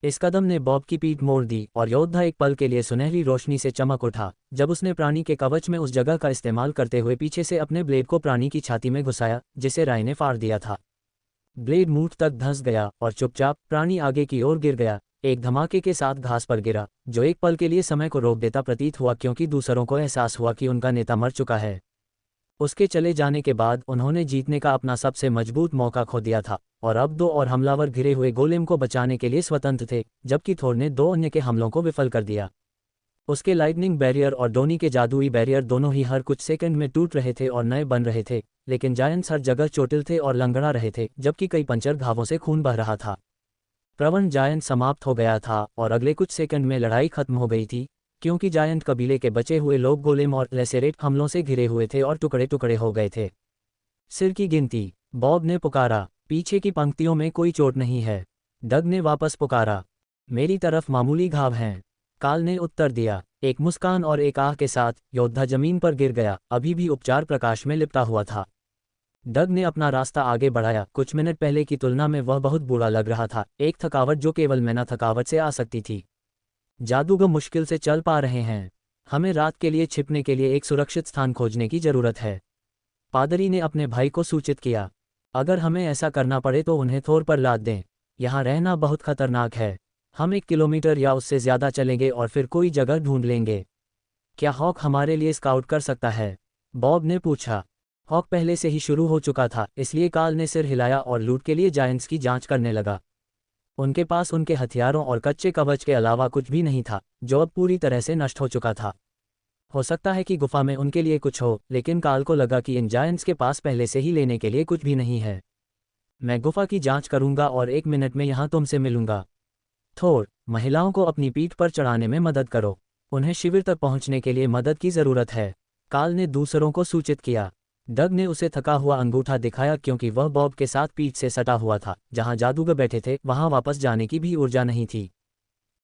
इस कदम ने बॉब की पीठ मोड़ दी और योद्धा एक पल के लिए सुनहरी रोशनी से चमक उठा जब उसने प्राणी के कवच में उस जगह का इस्तेमाल करते हुए पीछे से अपने ब्लेड को प्राणी की छाती में घुसाया जिसे राय ने फाड़ दिया था। ब्लेड मूठ तक धंस गया और चुपचाप प्राणी आगे की ओर गिर गया, एक धमाके के साथ घास पर गिरा, जो एक पल के लिए समय को रोक देता प्रतीत हुआ क्योंकि दूसरों को एहसास हुआ कि उनका नेता मर चुका है। उसके चले जाने के बाद उन्होंने जीतने का अपना सबसे मजबूत मौका खो दिया था और अब दो और हमलावर घिरे हुए गोलेम को बचाने के लिए स्वतंत्र थे, जबकि थोर ने दो अन्य के हमलों को विफल कर दिया। उसके लाइटनिंग बैरियर और डोनी के जादुई बैरियर दोनों ही हर कुछ सेकंड में टूट रहे थे और नए बन रहे थे, लेकिन जायंट्स हर जगह चोटिल थे और लंगड़ा रहे थे, जबकि कई पंचर घावों से खून बह रहा था। प्रवन जायंट समाप्त हो गया था और अगले कुछ सेकंड में लड़ाई खत्म हो गई थी, क्योंकि जायंट कबीले के बचे हुए लोग गोलेम और लेसेरेट हमलों से घिरे हुए थे और टुकड़े टुकड़े हो गए थे। सिर की गिनती, बॉब ने पुकारा। पीछे की पंक्तियों में कोई चोट नहीं है। डग ने वापस पुकारा। मेरी तरफ मामूली घाव हैं, काल ने उत्तर दिया। एक मुस्कान और एक आह के साथ योद्धा जमीन पर गिर गया, अभी भी उपचार प्रकाश में लिपटा हुआ था। डग ने अपना रास्ता आगे बढ़ाया। कुछ मिनट पहले की तुलना में वह बहुत बुरा लग रहा था, एक थकावट जो केवल मैना थकावट से आ सकती थी। जादूगर मुश्किल से चल पा रहे हैं। हमें रात के लिए छिपने के लिए एक सुरक्षित स्थान खोजने की जरूरत है, पादरी ने अपने भाई को सूचित किया। अगर हमें ऐसा करना पड़े तो उन्हें थोर पर लाद दें, यहाँ रहना बहुत खतरनाक है। हम 1 किलोमीटर या उससे ज़्यादा चलेंगे और फिर कोई जगह ढूंढ लेंगे। क्या हॉक हमारे लिए स्काउट कर सकता है? बॉब ने पूछा। हॉक पहले से ही शुरू हो चुका था, इसलिए काल ने सिर हिलाया और लूट के लिए जायंट्स की जांच करने लगा। उनके पास उनके हथियारों और कच्चे कवच के अलावा कुछ भी नहीं था, जो अब पूरी तरह से नष्ट हो चुका था। हो सकता है कि गुफा में उनके लिए कुछ हो, लेकिन काल को लगा कि इन जायंट्स के पास पहले से ही लेने के लिए कुछ भी नहीं है। मैं गुफा की जांच करूंगा और 1 मिनट में यहाँ तुमसे मिलूंगा। थोर, महिलाओं को अपनी पीठ पर चढ़ाने में मदद करो, उन्हें शिविर तक पहुंचने के लिए मदद की जरूरत है, काल ने दूसरों को सूचित किया। डग ने उसे थका हुआ अंगूठा दिखाया क्योंकि वह बॉब के साथ पीठ से सटा हुआ था। जहां जादूगर बैठे थे वहां वापस जाने की भी ऊर्जा नहीं थी।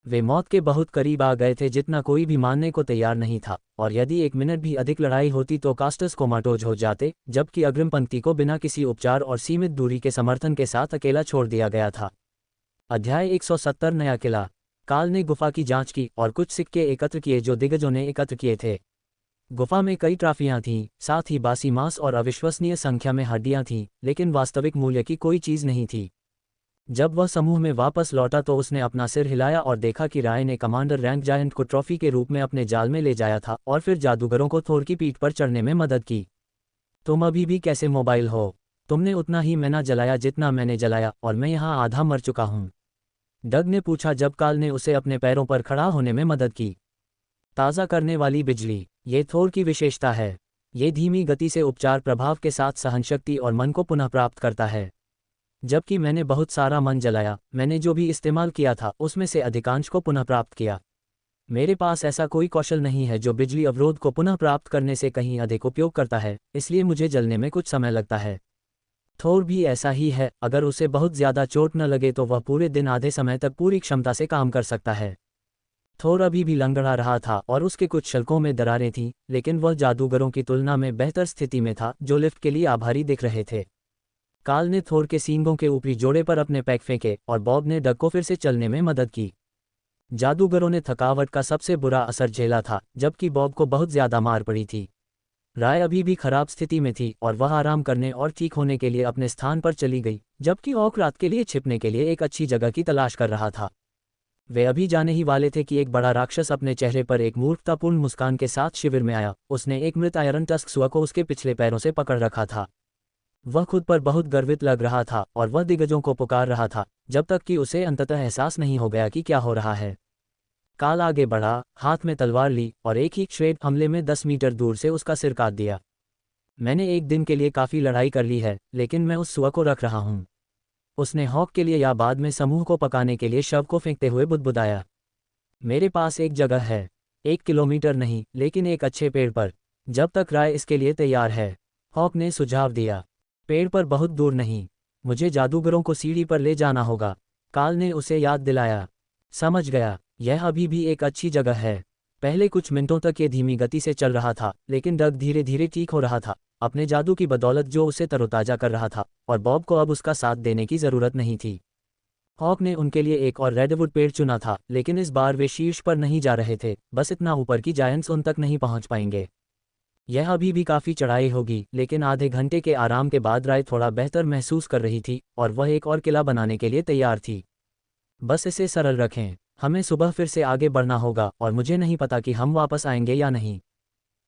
वे मौत के बहुत करीब आ गए थे, जितना कोई भी मानने को तैयार नहीं था, और यदि 1 मिनट भी अधिक लड़ाई होती तो कास्टर्स कोमाटोज हो जाते, जबकि अग्रिम पंक्ति को बिना किसी उपचार और सीमित दूरी के समर्थन के साथ अकेला छोड़ दिया गया था। अध्याय 170 नया किला। काल ने गुफा की जांच की और कुछ सिक्के एकत्र किए जो दिग्गजों ने एकत्र किए थे। गुफा में कई ट्राफियां थीं, साथ ही बासी मांस और अविश्वसनीय संख्या में हड्डियां थीं, लेकिन वास्तविक मूल्य की कोई चीज नहीं थी। जब वह समूह में वापस लौटा तो उसने अपना सिर हिलाया और देखा कि राय ने कमांडर रैंक जायंट को ट्रॉफी के रूप में अपने जाल में ले जाया था और फिर जादूगरों को थोर की पीठ पर चढ़ने में मदद की। तुम अभी भी कैसे मोबाइल हो? तुमने उतना ही मैना जलाया जितना मैंने जलाया, और मैं यहाँ आधा मर चुका हूँ, डग ने पूछा जब काल ने उसे अपने पैरों पर खड़ा होने में मदद की। ताज़ा करने वाली बिजली, ये थोर की विशेषता है। ये धीमी गति से उपचार प्रभाव के साथ सहनशक्ति और मन को पुनः प्राप्त करता है। जबकि मैंने बहुत सारा मन जलाया, मैंने जो भी इस्तेमाल किया था उसमें से अधिकांश को पुनः प्राप्त किया। मेरे पास ऐसा कोई कौशल नहीं है जो बिजली अवरोध को पुनः प्राप्त करने से कहीं अधिक उपयोग करता है, इसलिए मुझे जलने में कुछ समय लगता है। थोर भी ऐसा ही है, अगर उसे बहुत ज़्यादा चोट न लगे तो वह पूरे दिन आधे समय तक पूरी क्षमता से काम कर सकता है। थोर अभी भी लंगड़ा रहा था और उसके कुछ शल्कों में दरारें थीं, लेकिन वह जादूगरों की तुलना में बेहतर स्थिति में था जो लिफ्ट के लिए आभारी दिख रहे थे। काल ने थोर के सींगों के ऊपरी जोड़े पर अपने पैक फेंके और बॉब ने डग को फिर से चलने में मदद की। जादूगरों ने थकावट का सबसे बुरा असर झेला था, जबकि बॉब को बहुत ज्यादा मार पड़ी थी। राय अभी भी खराब स्थिति में थी और वह आराम करने और ठीक होने के लिए अपने स्थान पर चली गई, जबकि ऑक रात के लिए छिपने के लिए एक अच्छी जगह की तलाश कर रहा था। वे अभी जाने ही वाले थे कि एक बड़ा राक्षस अपने चेहरे पर एक मूर्खतापूर्ण मुस्कान के साथ शिविर में आया। उसने एक मृत आयरन टस्क सुआ को उसके पिछले पैरों से पकड़ रखा था। वह खुद पर बहुत गर्वित लग रहा था और वह दिग्गजों को पुकार रहा था, जब तक कि उसे अंततः एहसास नहीं हो गया कि क्या हो रहा है। काल आगे बढ़ा, हाथ में तलवार ली और एक ही श्रेड हमले में 10 मीटर दूर से उसका सिर काट दिया। मैंने एक दिन के लिए काफ़ी लड़ाई कर ली है, लेकिन मैं उस सुआ को रख रहा हूँ। उसने हॉक के लिए या बाद में समूह को पकाने के लिए शव को फेंकते हुए बुदबुदाया। मेरे पास एक जगह है, 1 किलोमीटर नहीं, लेकिन एक अच्छे पेड़ पर, जब तक राय इसके लिए तैयार है, हॉक ने सुझाव दिया। पेड़ पर बहुत दूर नहीं। मुझे जादूगरों को सीढ़ी पर ले जाना होगा, काल ने उसे याद दिलाया। समझ गया, यह अभी भी एक अच्छी जगह है। पहले कुछ मिनटों तक ये धीमी गति से चल रहा था, लेकिन डग धीरे धीरे ठीक हो रहा था, अपने जादू की बदौलत जो उसे तरोताजा कर रहा था, और बॉब को अब उसका साथ देने की ज़रूरत नहीं थी। हॉक ने उनके लिए एक और रेडवुड पेड़ चुना था, लेकिन इस बार वे शीर्ष पर नहीं जा रहे थे, बस इतना ऊपर कि जायंट्स उन तक नहीं पहुंच पाएंगे। यह अभी भी काफ़ी चढ़ाई होगी, लेकिन आधे घंटे के आराम के बाद राय थोड़ा बेहतर महसूस कर रही थी और वह एक और किला बनाने के लिए तैयार थी। बस इसे सरल रखें, हमें सुबह फिर से आगे बढ़ना होगा और मुझे नहीं पता कि हम वापस आएंगे या नहीं।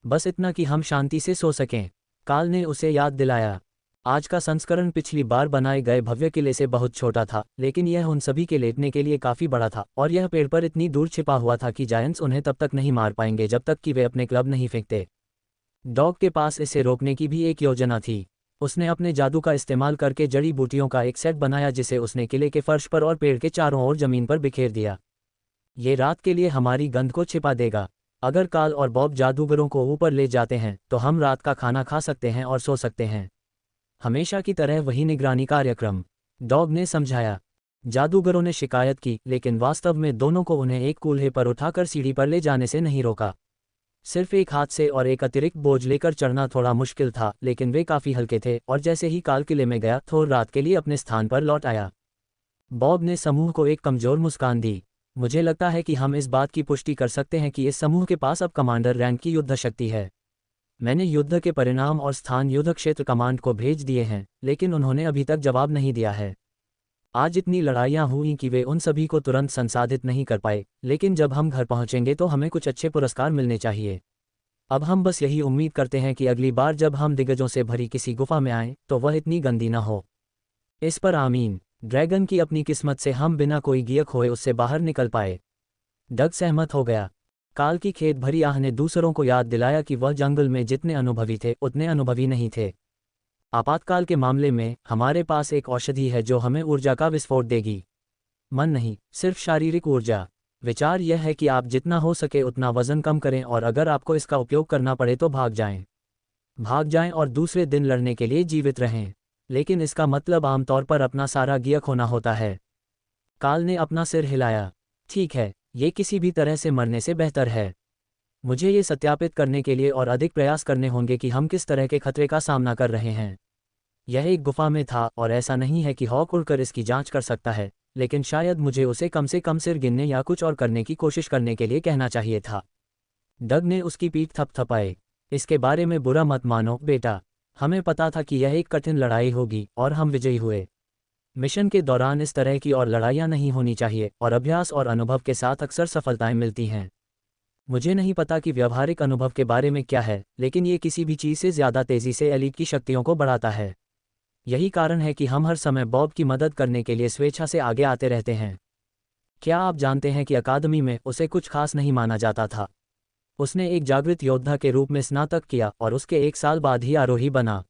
बस इतना कि हम शांति से सो सकें, काल ने उसे याद दिलाया। आज का संस्करण पिछली बार बनाए गए भव्य किले से बहुत छोटा था, लेकिन यह उन सभी के लेटने के लिए काफ़ी बड़ा था, और यह पेड़ पर इतनी दूर छिपा हुआ था कि जायंट्स उन्हें तब तक नहीं मार पाएंगे जब तक कि वे अपने क्लब नहीं फेंकते। डॉग के पास इसे रोकने की भी एक योजना थी। उसने अपने जादू का इस्तेमाल करके जड़ी बूटियों का एक सेट बनाया जिसे उसने किले के फर्श पर और पेड़ के चारों ओर जमीन पर बिखेर दिया। ये रात के लिए हमारी गंध को छिपा देगा। अगर काल और बॉब जादूगरों को ऊपर ले जाते हैं तो हम रात का खाना खा सकते हैं और सो सकते हैं। हमेशा की तरह वही निगरानी कार्यक्रम, डॉग ने समझाया। जादूगरों ने शिकायत की, लेकिन वास्तव में दोनों को उन्हें एक कूल्हे पर उठाकर सीढ़ी पर ले जाने से नहीं रोका। सिर्फ एक हाथ से और एक अतिरिक्त बोझ लेकर चढ़ना थोड़ा मुश्किल था, लेकिन वे काफ़ी हल्के थे, और जैसे ही काल किले में गया थोर रात के लिए अपने स्थान पर लौट आया। बॉब ने समूह को एक कमज़ोर मुस्कान दी। मुझे लगता है कि हम इस बात की पुष्टि कर सकते हैं कि इस समूह के पास अब कमांडर रैंक की युद्ध शक्ति है। मैंने युद्ध के परिणाम और स्थान युद्ध क्षेत्र कमांड को भेज दिए हैं, लेकिन उन्होंने अभी तक जवाब नहीं दिया है। आज इतनी लड़ाइयाँ हुई कि वे उन सभी को तुरंत संसाधित नहीं कर पाए, लेकिन जब हम घर पहुँचेंगे तो हमें कुछ अच्छे पुरस्कार मिलने चाहिए। अब हम बस यही उम्मीद करते हैं कि अगली बार जब हम दिग्गजों से भरी किसी गुफा में आएं तो वह इतनी गंदी न हो। इस पर आमीन। ड्रैगन की अपनी किस्मत से हम बिना कोई गियक होए उससे बाहर निकल पाए। डग सहमत हो गया। काल की खेत भरी आह ने दूसरों को याद दिलाया कि वह जंगल में जितने अनुभवी थे उतने अनुभवी नहीं थे। आपातकाल के मामले में हमारे पास एक औषधि है जो हमें ऊर्जा का विस्फोट देगी। मन नहीं, सिर्फ शारीरिक ऊर्जा। विचार यह है कि आप जितना हो सके उतना वजन कम करें, और अगर आपको इसका उपयोग करना पड़े तो भाग जाएं और दूसरे दिन लड़ने के लिए जीवित रहें। लेकिन इसका मतलब आमतौर पर अपना सारा गियर खोना होता है। काल ने अपना सिर हिलाया। ठीक है, ये किसी भी तरह से मरने से बेहतर है। मुझे ये सत्यापित करने के लिए और अधिक प्रयास करने होंगे कि हम किस तरह के खतरे का सामना कर रहे हैं। यह एक गुफा में था, और ऐसा नहीं है कि हॉक उड़कर इसकी जांच कर सकता है, लेकिन शायद मुझे उसे कम से कम सिर गिनने या कुछ और करने की कोशिश करने के लिए कहना चाहिए था। डग ने उसकी पीठ थपथपाई। इसके बारे में बुरा मत मानो बेटा, हमें पता था कि यह एक कठिन लड़ाई होगी और हम विजयी हुए। मिशन के दौरान इस तरह की और लड़ाइयाँ नहीं होनी चाहिए, और अभ्यास और अनुभव के साथ अक्सर सफलताएं मिलती हैं। मुझे नहीं पता कि व्यावहारिक अनुभव के बारे में क्या है, लेकिन ये किसी भी चीज़ से ज़्यादा तेज़ी से एलीट की शक्तियों को बढ़ाता है। यही कारण है कि हम हर समय बॉब की मदद करने के लिए स्वेच्छा से आगे आते रहते हैं। क्या आप जानते हैं कि अकादमी में उसे कुछ खास नहीं माना जाता था? उसने एक जागृत योद्धा के रूप में स्नातक किया और उसके 1 साल बाद ही आरोही बना।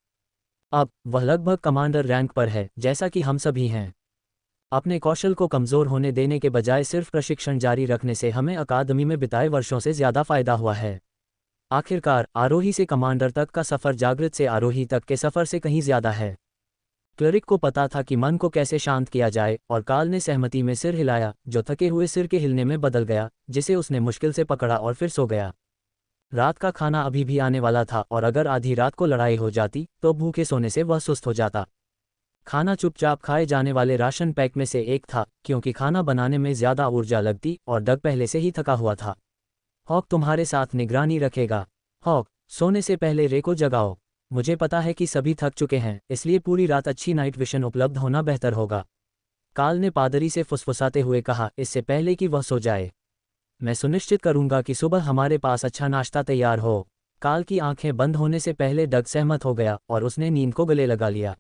अब वह लगभग कमांडर रैंक पर है, जैसा कि हम सभी हैं। अपने कौशल को कमज़ोर होने देने के बजाय सिर्फ प्रशिक्षण जारी रखने से हमें अकादमी में बिताए वर्षों से ज़्यादा फ़ायदा हुआ है। आखिरकार आरोही से कमांडर तक का सफ़र जागृत से आरोही तक के सफ़र से कहीं ज़्यादा है। क्लरिक को पता था कि मन को कैसे शांत किया जाए, और काल ने सहमति में सिर हिलाया, जो थके हुए सिर के हिलने में बदल गया, जिसे उसने मुश्किल से पकड़ा और फिर सो गया। रात का खाना अभी भी आने वाला था, और अगर आधी रात को लड़ाई हो जाती तो भूखे सोने से वह सुस्त हो जाता। खाना चुपचाप खाए जाने वाले राशन पैक में से एक था, क्योंकि खाना बनाने में ज़्यादा ऊर्जा लगती और डग पहले से ही थका हुआ था। हॉक तुम्हारे साथ निगरानी रखेगा। हॉक, सोने से पहले रे को जगाओ। मुझे पता है कि सभी थक चुके हैं, इसलिए पूरी रात अच्छी नाइट विशन उपलब्ध होना बेहतर होगा। काल ने पादरी से फुसफुसाते हुए कहा, इससे पहले कि वह सो जाए। मैं सुनिश्चित करूंगा कि सुबह हमारे पास अच्छा नाश्ता तैयार हो। काल की आंखें बंद होने से पहले डग सहमत हो गया और उसने नींद को गले लगा लिया।